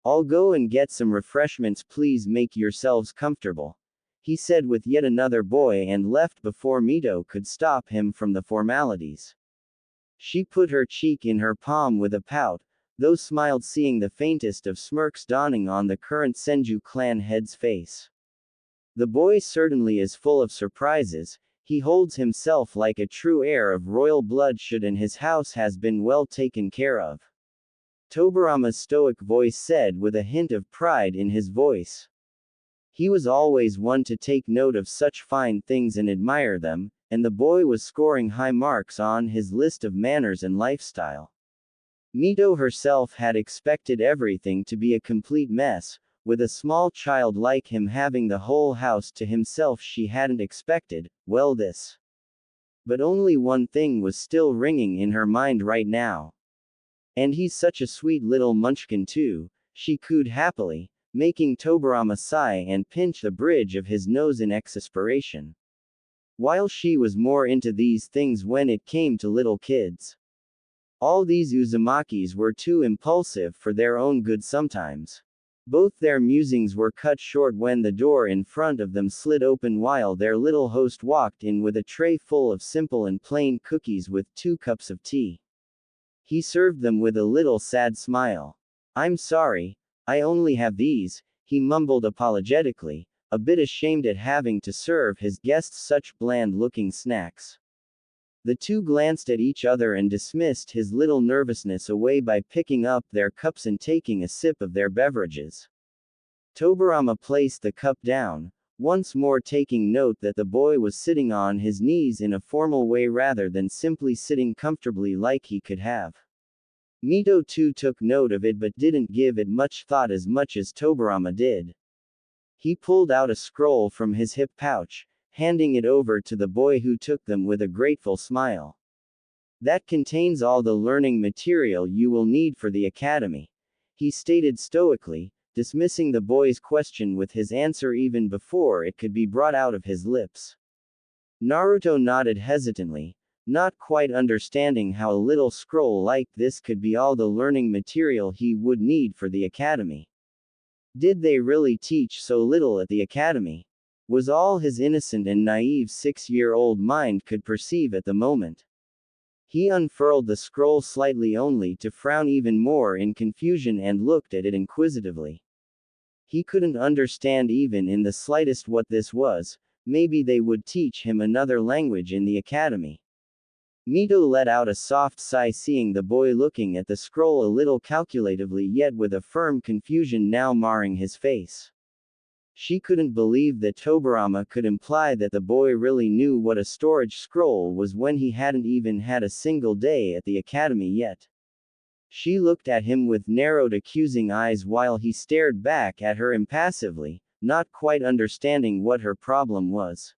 "I'll go and get some refreshments, please make yourselves comfortable," he said with yet another boy and left before Mito could stop him from the formalities. She put her cheek in her palm with a pout, though smiled seeing the faintest of smirks dawning on the current Senju clan head's face. The boy certainly is full of surprises, he holds himself like a true heir of royal blood should, and his house has been well taken care of. Tobirama's stoic voice said with a hint of pride in his voice. He was always one to take note of such fine things and admire them, and the boy was scoring high marks on his list of manners and lifestyle. Mito herself had expected everything to be a complete mess. With a small child like him having the whole house to himself, she hadn't expected, well, this. But only one thing was still ringing in her mind right now. "And he's such a sweet little munchkin too," she cooed happily, making Tobirama sigh and pinch the bridge of his nose in exasperation. While she was more into these things when it came to little kids. All these Uzumakis were too impulsive for their own good sometimes. Both their musings were cut short when the door in front of them slid open while their little host walked in with a tray full of simple and plain cookies with 2 cups of tea. He served them with a little sad smile. "I'm sorry, I only have these," he mumbled apologetically, a bit ashamed at having to serve his guests such bland-looking snacks. The two glanced at each other and dismissed his little nervousness away by picking up their cups and taking a sip of their beverages. Tobirama placed the cup down, once more taking note that the boy was sitting on his knees in a formal way rather than simply sitting comfortably like he could have. Mito too took note of it but didn't give it much thought as much as Tobirama did. He pulled out a scroll from his hip pouch, handing it over to the boy who took them with a grateful smile. "That contains all the learning material you will need for the academy," he stated stoically, dismissing the boy's question with his answer even before it could be brought out of his lips. Naruto nodded hesitantly, not quite understanding how a little scroll like this could be all the learning material he would need for the academy. Did they really teach so little at the academy? Was all his innocent and naive 6-year-old mind could perceive at the moment. He unfurled the scroll slightly only to frown even more in confusion and looked at it inquisitively. He couldn't understand even in the slightest what this was. Maybe they would teach him another language in the academy. Mito let out a soft sigh seeing the boy looking at the scroll a little calculatively yet with a firm confusion now marring his face. She couldn't believe that Tobirama could imply that the boy really knew what a storage scroll was when he hadn't even had a single day at the academy yet. She looked at him with narrowed accusing eyes while he stared back at her impassively, not quite understanding what her problem was.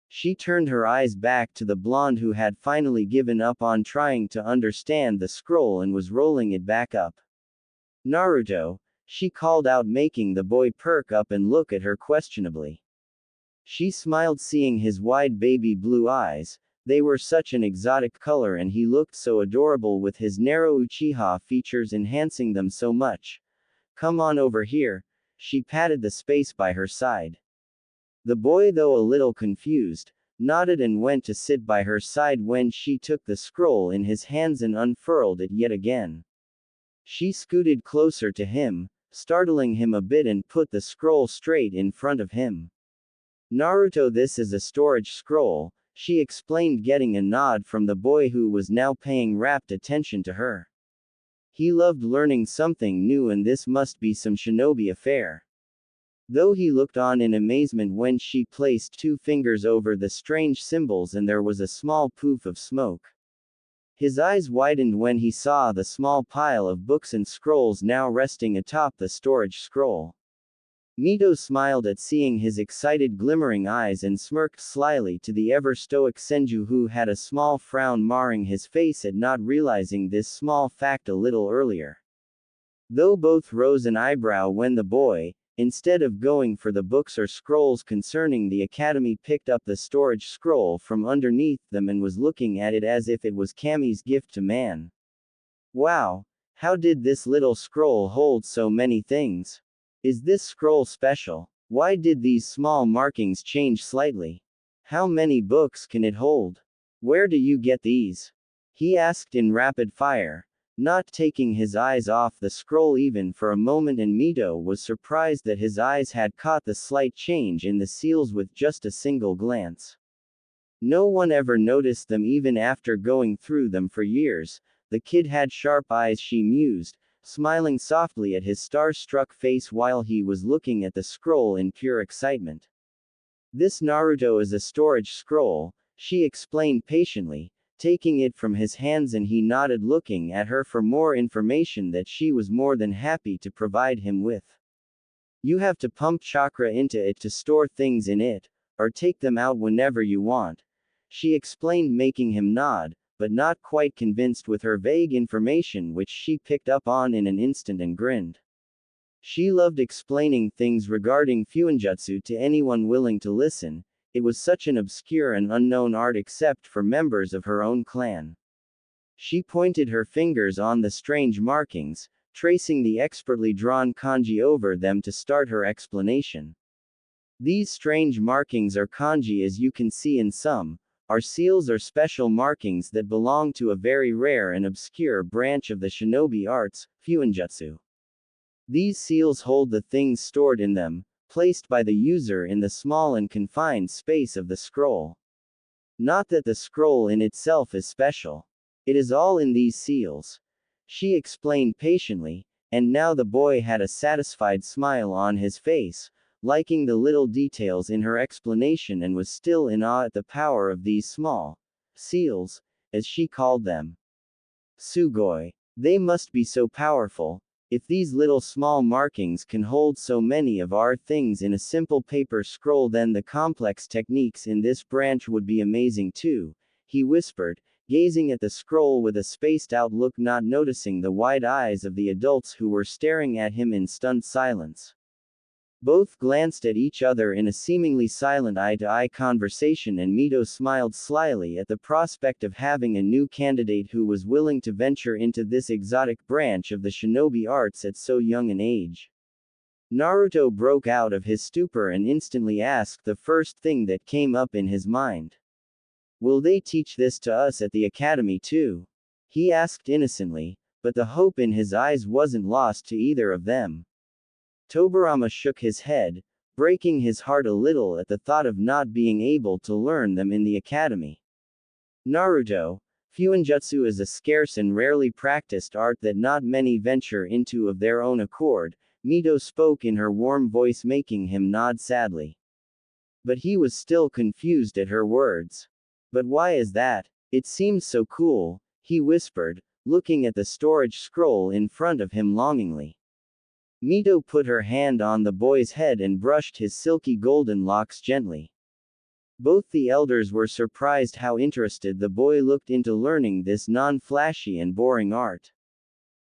She turned her eyes back to the blonde who had finally given up on trying to understand the scroll and was rolling it back up. "Naruto," she called out, making the boy perk up and look at her questionably. She smiled seeing his wide baby blue eyes. They were such an exotic color and he looked so adorable with his narrow Uchiha features enhancing them so much. "Come on over here." She patted the space by her side. The boy, though a little confused, nodded and went to sit by her side when she took the scroll in his hands and unfurled it yet again. She scooted closer to him, startling him a bit, and put the scroll straight in front of him. "Naruto, this is a storage scroll," she explained, getting a nod from the boy who was now paying rapt attention to her. He loved learning something new and this must be some shinobi affair. Though he looked on in amazement when she placed 2 fingers over the strange symbols and there was a small poof of smoke. His eyes widened when he saw the small pile of books and scrolls now resting atop the storage scroll. Mito smiled at seeing his excited glimmering eyes and smirked slyly to the ever-stoic Senju who had a small frown marring his face at not realizing this small fact a little earlier. Though both rose an eyebrow when the boy, Instead of going for the books or scrolls concerning the academy, picked up the storage scroll from underneath them and was looking at it as if it was Kami's gift to man. Wow! How did this little scroll hold so many things? Is this scroll special? Why did these small markings change slightly? How many books can it hold? Where do you get these? He asked in rapid fire, not taking his eyes off the scroll even for a moment, and Mito was surprised that his eyes had caught the slight change in the seals with just a single glance. No one ever noticed them even after going through them for years. The kid had sharp eyes, she mused, smiling softly at his star-struck face while he was looking at the scroll in pure excitement. This Naruto is a storage scroll, she explained patiently, taking it from his hands, and he nodded, looking at her for more information that she was more than happy to provide him with. You have to pump chakra into it to store things in it, or take them out whenever you want, she explained, making him nod, but not quite convinced with her vague information, which she picked up on in an instant and grinned. She loved explaining things regarding Fuinjutsu to anyone willing to listen. It was such an obscure and unknown art except for members of her own clan. She pointed her fingers on the strange markings, tracing the expertly drawn kanji over them to start her explanation. These strange markings are kanji, as you can see in some, are seals or special markings that belong to a very rare and obscure branch of the shinobi arts, Fuinjutsu. These seals hold the things stored in them, placed by the user in the small and confined space of the scroll. Not that the scroll in itself is special. It is all in these seals. She explained patiently, and now the boy had a satisfied smile on his face, liking the little details in her explanation, and was still in awe at the power of these small seals, as she called them. Sugoi. They must be so powerful. If these little small markings can hold so many of our things in a simple paper scroll, then the complex techniques in this branch would be amazing too, he whispered, gazing at the scroll with a spaced-out look, not noticing the wide eyes of the adults who were staring at him in stunned silence. Both glanced at each other in a seemingly silent eye-to-eye conversation, and Mito smiled slyly at the prospect of having a new candidate who was willing to venture into this exotic branch of the shinobi arts at so young an age. Naruto broke out of his stupor and instantly asked the first thing that came up in his mind. Will they teach this to us at the academy too? He asked innocently, but the hope in his eyes wasn't lost to either of them. Tobirama shook his head, breaking his heart a little at the thought of not being able to learn them in the academy. Naruto, Fuinjutsu is a scarce and rarely practiced art that not many venture into of their own accord, Mito spoke in her warm voice, making him nod sadly. But he was still confused at her words. But why is that? It seems so cool, he whispered, looking at the storage scroll in front of him longingly. Mito put her hand on the boy's head and brushed his silky golden locks gently. Both the elders were surprised how interested the boy looked into learning this non-flashy and boring art.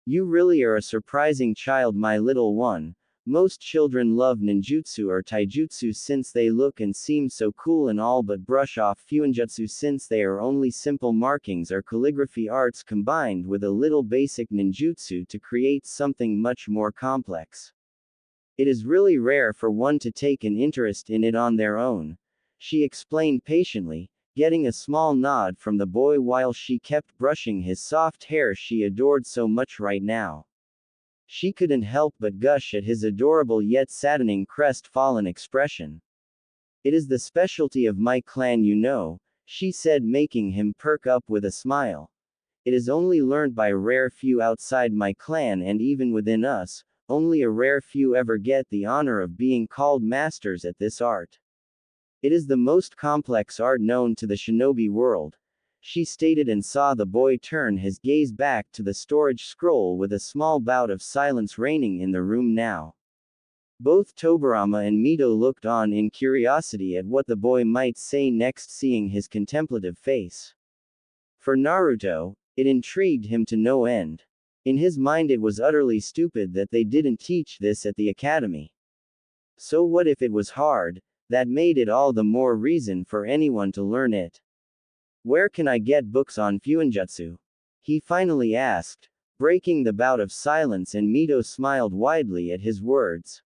You really are a surprising child, my little one. Most children love ninjutsu or taijutsu since they look and seem so cool and all, but brush off fuinjutsu since they are only simple markings or calligraphy arts combined with a little basic ninjutsu to create something much more complex. It is really rare for one to take an interest in it on their own, she explained patiently, getting a small nod from the boy while she kept brushing his soft hair she adored so much right now. She couldn't help but gush at his adorable yet saddening crestfallen expression. It is the specialty of my clan, you know, she said, making him perk up with a smile. It is only learned by a rare few outside my clan, and even within us, only a rare few ever get the honor of being called masters at this art. It is the most complex art known to the shinobi world, she stated, and saw the boy turn his gaze back to the storage scroll with a small bout of silence reigning in the room now. Both Tobirama and Mito looked on in curiosity at what the boy might say next, seeing his contemplative face. For Naruto, it intrigued him to no end. In his mind it was utterly stupid that they didn't teach this at the academy. So what if it was hard? That made it all the more reason for anyone to learn it. Where can I get books on Fuinjutsu? He finally asked, breaking the bout of silence, and Mito smiled widely at his words.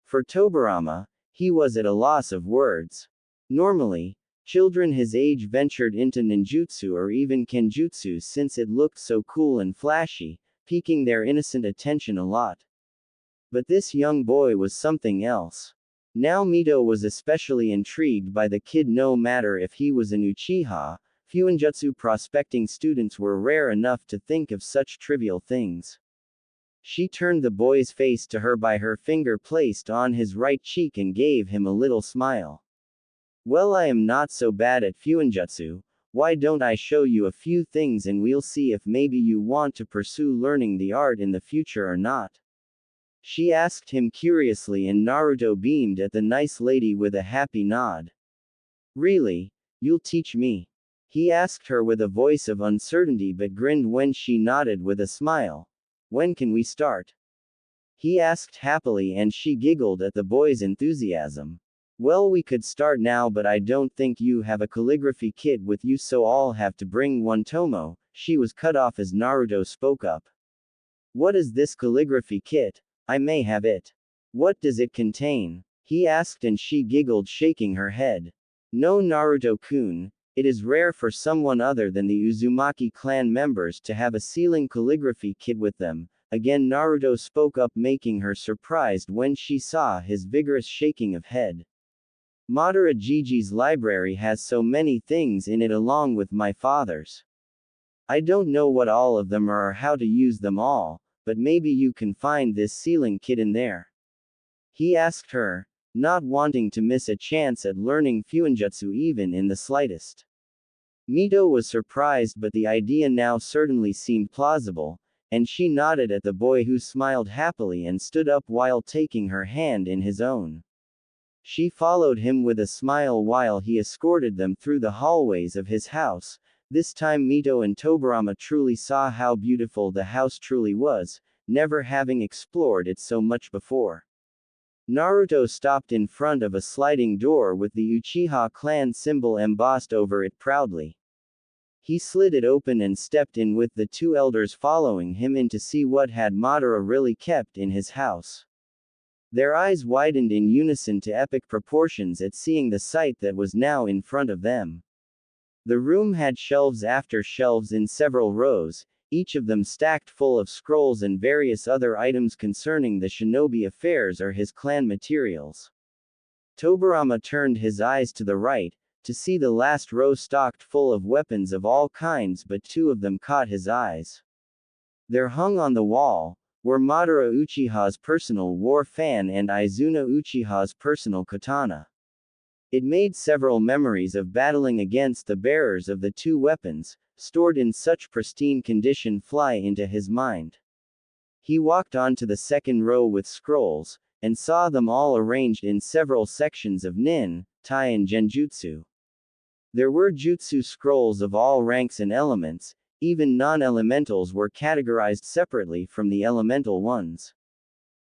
For Tobirama, he was at a loss of words. Normally, children his age ventured into ninjutsu or even kenjutsu since it looked so cool and flashy, piquing their innocent attention a lot. But this young boy was something else. Now Mito was especially intrigued by the kid. No matter if he was an Uchiha, Fuinjutsu prospecting students were rare enough to think of such trivial things. She turned the boy's face to her by her finger placed on his right cheek and gave him a little smile. Well, I am not so bad at Fuinjutsu. Why don't I show you a few things and we'll see if maybe you want to pursue learning the art in the future or not. She asked him curiously, and Naruto beamed at the nice lady with a happy nod. Really? You'll teach me? He asked her with a voice of uncertainty but grinned when she nodded with a smile. When can we start? He asked happily, and she giggled at the boy's enthusiasm. Well, we could start now, but I don't think you have a calligraphy kit with you, so I'll have to bring one. Tomo, she was cut off as Naruto spoke up. What is this calligraphy kit? I may have it. What does it contain? He asked, and she giggled, shaking her head. No, Naruto-kun, it is rare for someone other than the Uzumaki clan members to have a sealing calligraphy kit with them. Again Naruto spoke up, making her surprised when she saw his vigorous shaking of head. Madara Gigi's library has so many things in it along with my father's. I don't know what all of them are or how to use them all, but maybe you can find this sealing kit in there. He asked her, not wanting to miss a chance at learning Fuinjutsu even in the slightest. Mito was surprised, but the idea now certainly seemed plausible, and she nodded at the boy, who smiled happily and stood up while taking her hand in his own. She followed him with a smile while he escorted them through the hallways of his house. This time Mito and Tobirama truly saw how beautiful the house truly was, never having explored it so much before. Naruto stopped in front of a sliding door with the Uchiha clan symbol embossed over it proudly. He slid it open and stepped in, with the two elders following him in to see what had Madara really kept in his house. Their eyes widened in unison to epic proportions at seeing the sight that was now in front of them. The room had shelves after shelves in several rows, each of them stacked full of scrolls and various other items concerning the shinobi affairs or his clan materials. Tobirama turned his eyes to the right, to see the last row stocked full of weapons of all kinds, but two of them caught his eyes. There, hung on the wall, were Madara Uchiha's personal war fan and Izuna Uchiha's personal katana. It made several memories of battling against the bearers of the two weapons, stored in such pristine condition, fly into his mind. He walked on to the second row with scrolls, and saw them all arranged in several sections of nin, tai and genjutsu. There were jutsu scrolls of all ranks and elements, even non-elementals were categorized separately from the elemental ones.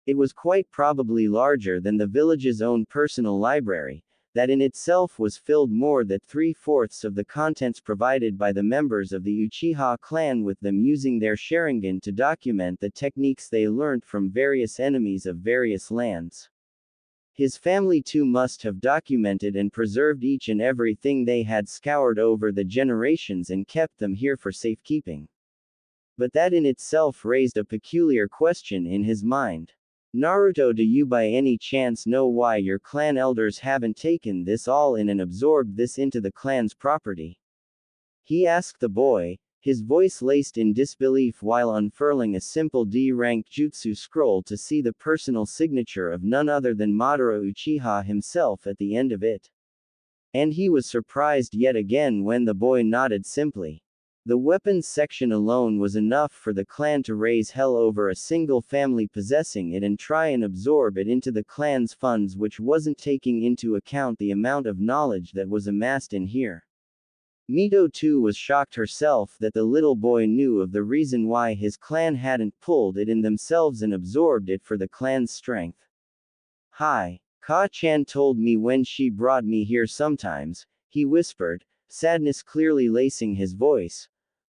It was quite probably larger than the village's own personal library, that in itself was filled more than 3/4 of the contents provided by the members of the Uchiha clan, with them using their Sharingan to document the techniques they learnt from various enemies of various lands. His family too must have documented and preserved each and everything they had scoured over the generations and kept them here for safekeeping. But that in itself raised a peculiar question in his mind. Naruto, do you by any chance know why your clan elders haven't taken this all in and absorbed this into the clan's property? He asked the boy, his voice laced in disbelief while unfurling a simple D-rank jutsu scroll to see the personal signature of none other than Madara Uchiha himself at the end of it. And he was surprised yet again when the boy nodded simply. The weapons section alone was enough for the clan to raise hell over a single family possessing it and try and absorb it into the clan's funds, which wasn't taking into account the amount of knowledge that was amassed in here. Mito too was shocked herself that the little boy knew of the reason why his clan hadn't pulled it in themselves and absorbed it for the clan's strength. Hi. Ka-chan told me when she brought me here sometimes, he whispered, sadness clearly lacing his voice.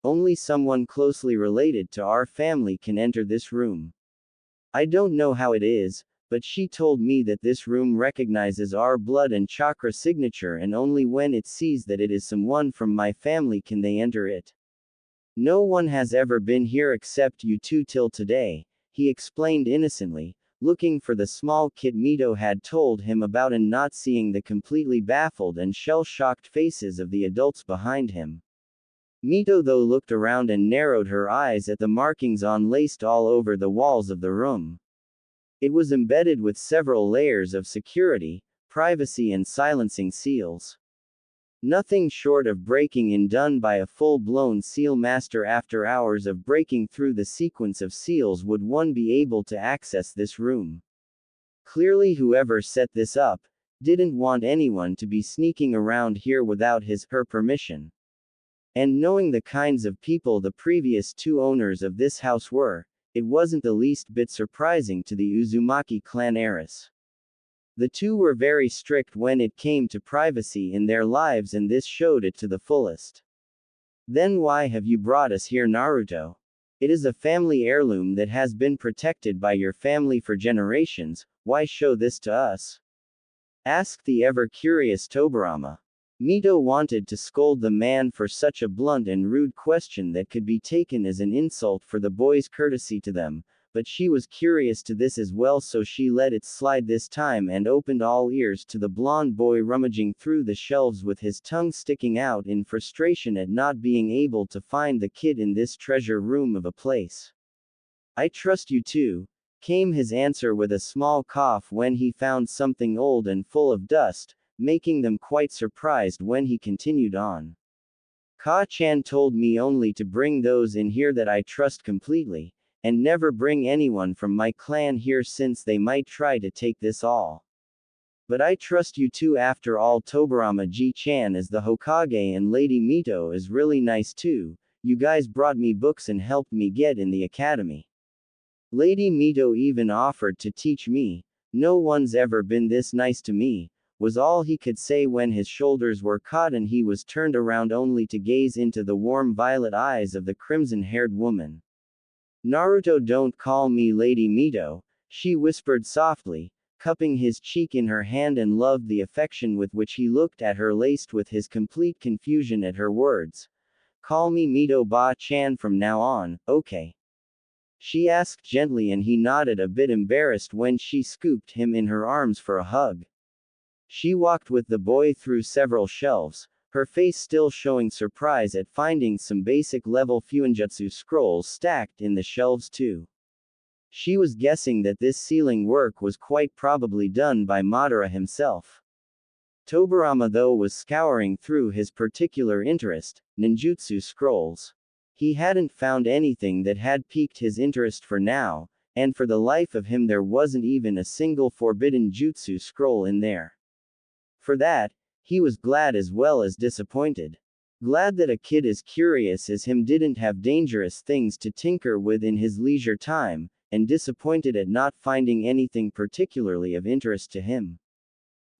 Only someone closely related to our family can enter this room. I don't know how it is, but she told me that this room recognizes our blood and chakra signature, and only when it sees that it is someone from my family can they enter it. No one has ever been here except you two till today, he explained innocently, looking for the small kid Mito had told him about and not seeing the completely baffled and shell-shocked faces of the adults behind him. Mito though looked around and narrowed her eyes at the markings laced all over the walls of the room. It was embedded with several layers of security, privacy and silencing seals. Nothing short of breaking in done by a full-blown seal master. After hours of breaking through the sequence of seals would one be able to access this room. Clearly whoever set this up didn't want anyone to be sneaking around here without her permission. And knowing the kinds of people the previous two owners of this house were, it wasn't the least bit surprising to the Uzumaki clan heiress. The two were very strict when it came to privacy in their lives, and this showed it to the fullest. Then why have you brought us here, Naruto? It is a family heirloom that has been protected by your family for generations, why show this to us? Asked the ever-curious Tobirama. Mito wanted to scold the man for such a blunt and rude question that could be taken as an insult for the boy's courtesy to them, but she was curious to this as well, so she let it slide this time and opened all ears to the blonde boy rummaging through the shelves with his tongue sticking out in frustration at not being able to find the kid in this treasure room of a place. I trust you too, came his answer with a small cough when he found something old and full of dust, making them quite surprised when he continued on. Ka-chan told me only to bring those in here that I trust completely, and never bring anyone from my clan here since they might try to take this all. But I trust you too. After all, Tobirama Ji-chan is the Hokage and Lady Mito is really nice too, you guys brought me books and helped me get in the academy. Lady Mito even offered to teach me, no one's ever been this nice to me, was all he could say when his shoulders were caught and he was turned around only to gaze into the warm violet eyes of the crimson-haired woman. Naruto, don't call me Lady Mito, she whispered softly, cupping his cheek in her hand, and loved the affection with which he looked at her, laced with his complete confusion at her words. Call me Mito Ba-chan from now on, okay? She asked gently, and he nodded, a bit embarrassed when she scooped him in her arms for a hug. She walked with the boy through several shelves, her face still showing surprise at finding some basic level Fuinjutsu scrolls stacked in the shelves too. She was guessing that this sealing work was quite probably done by Madara himself. Tobirama though was scouring through his particular interest, ninjutsu scrolls. He hadn't found anything that had piqued his interest for now, and for the life of him there wasn't even a single forbidden jutsu scroll in there. For that, he was glad as well as disappointed. Glad that a kid as curious as him didn't have dangerous things to tinker with in his leisure time, and disappointed at not finding anything particularly of interest to him.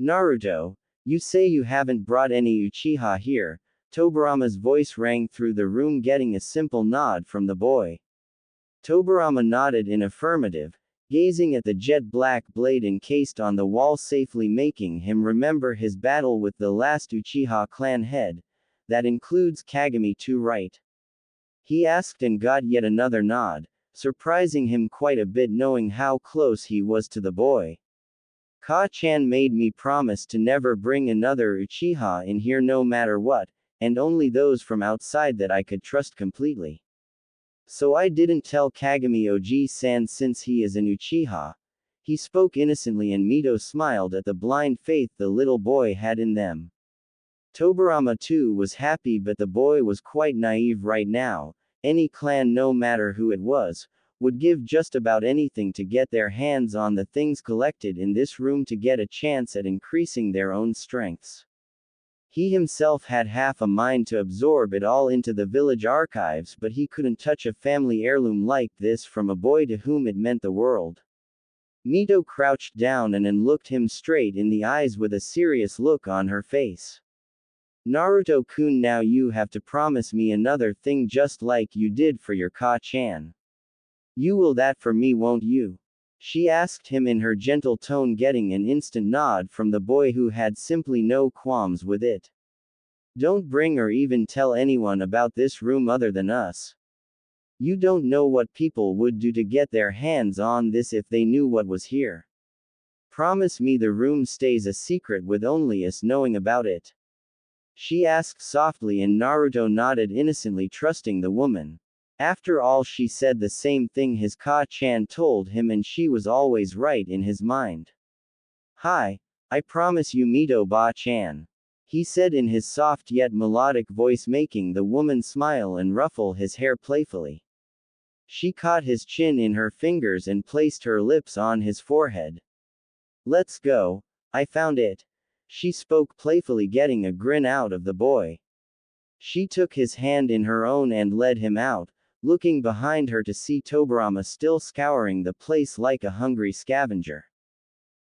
Naruto, you say you haven't brought any Uchiha here? Tobirama's voice rang through the room, getting a simple nod from the boy. Tobirama nodded in affirmative, gazing at the jet-black blade encased on the wall, safely making him remember his battle with the last Uchiha clan head. That includes Kagami too, right? He asked and got yet another nod, surprising him quite a bit knowing how close he was to the boy. Ka-chan made me promise to never bring another Uchiha in here no matter what, and only those from outside that I could trust completely. So I didn't tell Kagami Oji-san since he is an Uchiha. He spoke innocently, and Mito smiled at the blind faith the little boy had in them. Tobirama too was happy, but the boy was quite naive right now. Any clan, no matter who it was, would give just about anything to get their hands on the things collected in this room to get a chance at increasing their own strengths. He himself had half a mind to absorb it all into the village archives, but he couldn't touch a family heirloom like this from a boy to whom it meant the world. Mito crouched down and looked him straight in the eyes with a serious look on her face. Naruto-kun, now you have to promise me another thing just like you did for your Ka-chan. You will that for me, won't you? She asked him in her gentle tone, getting an instant nod from the boy who had simply no qualms with it. Don't bring or even tell anyone about this room other than us. You don't know what people would do to get their hands on this if they knew what was here. Promise me the room stays a secret with only us knowing about it. She asked softly, and Naruto nodded innocently, trusting the woman. After all, she said the same thing his Ka-chan told him, and she was always right in his mind. Hi, I promise you, Mito Ba-chan, he said in his soft yet melodic voice, making the woman smile and ruffle his hair playfully. She caught his chin in her fingers and placed her lips on his forehead. Let's go, I found it. She spoke playfully, getting a grin out of the boy. She took his hand in her own and led him out, looking behind her to see Tobirama still scouring the place like a hungry scavenger.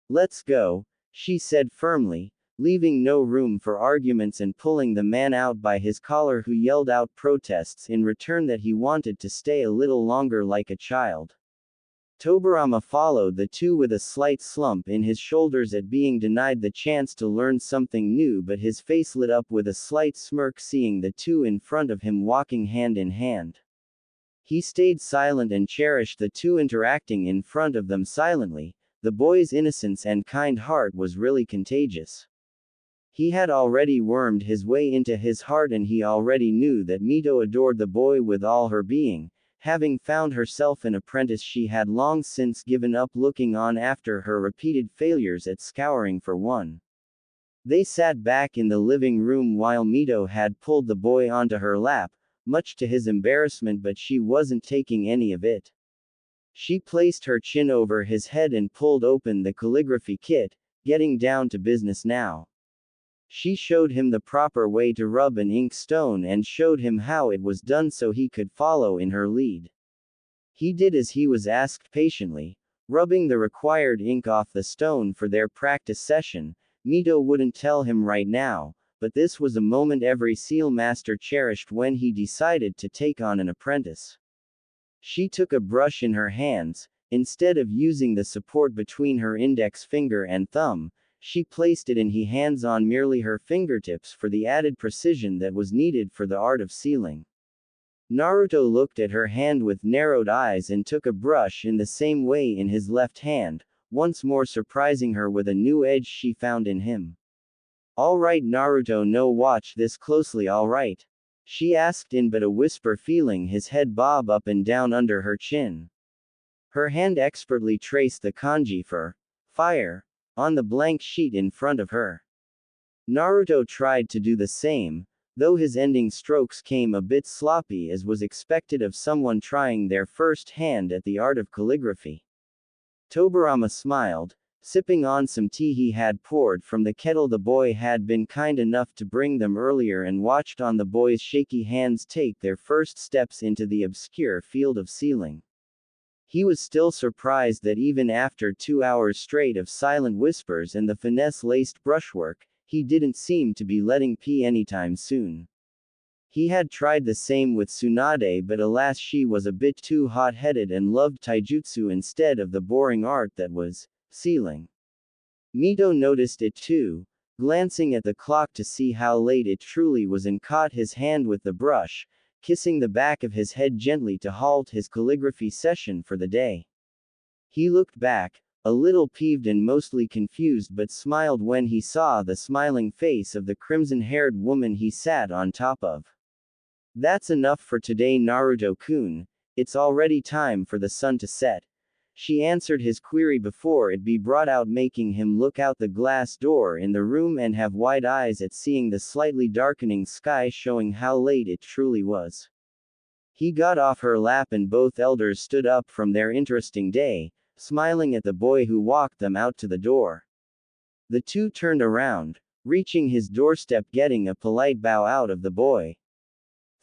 Let's go, she said firmly, leaving no room for arguments and pulling the man out by his collar, who yelled out protests in return that he wanted to stay a little longer like a child. Tobirama followed the two with a slight slump in his shoulders at being denied the chance to learn something new, but his face lit up with a slight smirk seeing the two in front of him walking hand in hand. He stayed silent and cherished the two interacting in front of them silently. The boy's innocence and kind heart was really contagious. He had already wormed his way into his heart, and he already knew that Mito adored the boy with all her being. Having found herself an apprentice, she had long since given up looking on after her repeated failures at scouring for one. They sat back in the living room while Mito had pulled the boy onto her lap, much to his embarrassment, but she wasn't taking any of it. She placed her chin over his head and pulled open the calligraphy kit, getting down to business now. She showed him the proper way to rub an ink stone and showed him how it was done so he could follow in her lead. He did as he was asked patiently, rubbing the required ink off the stone for their practice session. Mito wouldn't tell him right now, but this was a moment every seal master cherished when he decided to take on an apprentice. She took a brush in her hands. Instead of using the support between her index finger and thumb, she placed it in his hands on merely her fingertips for the added precision that was needed for the art of sealing. Naruto looked at her hand with narrowed eyes and took a brush in the same way in his left hand, once more surprising her with a new edge she found in him. Alright Naruto, no, watch this closely, alright? She asked in but a whisper, feeling his head bob up and down under her chin. Her hand expertly traced the kanji for fire on the blank sheet in front of her. Naruto tried to do the same, though his ending strokes came a bit sloppy, as was expected of someone trying their first hand at the art of calligraphy. Tobirama smiled, sipping on some tea he had poured from the kettle the boy had been kind enough to bring them earlier, and watched on the boy's shaky hands take their first steps into the obscure field of sealing. He was still surprised that even after 2 hours straight of silent whispers and the finesse-laced brushwork, he didn't seem to be letting pee anytime soon. He had tried the same with Tsunade, but alas, she was a bit too hot-headed and loved taijutsu instead of the boring art that was sealing. Mito noticed it too, glancing at the clock to see how late it truly was, and caught his hand with the brush, kissing the back of his head gently to halt his calligraphy session for the day. He looked back, a little peeved and mostly confused, but smiled when he saw the smiling face of the crimson-haired woman he sat on top of. That's enough for today, Naruto-kun. It's already time for the sun to set. She answered his query before it be brought out, making him look out the glass door in the room and have wide eyes at seeing the slightly darkening sky, showing how late it truly was. He got off her lap and both elders stood up from their interesting day, smiling at the boy who walked them out to the door. The two turned around, reaching his doorstep, getting a polite bow out of the boy.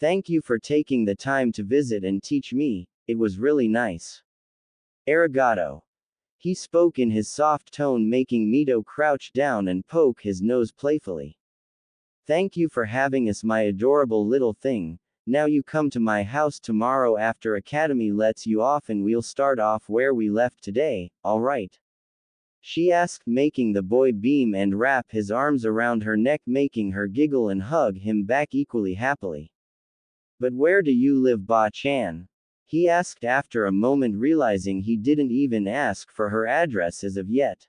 Thank you for taking the time to visit and teach me, it was really nice. Arigato. He spoke in his soft tone, making Mito crouch down and poke his nose playfully. Thank you for having us, my adorable little thing. Now you come to my house tomorrow after Academy lets you off and we'll start off where we left today, alright? She asked, making the boy beam and wrap his arms around her neck, making her giggle and hug him back equally happily. But where do you live, Ba-chan? He asked after a moment, realizing he didn't even ask for her address as of yet.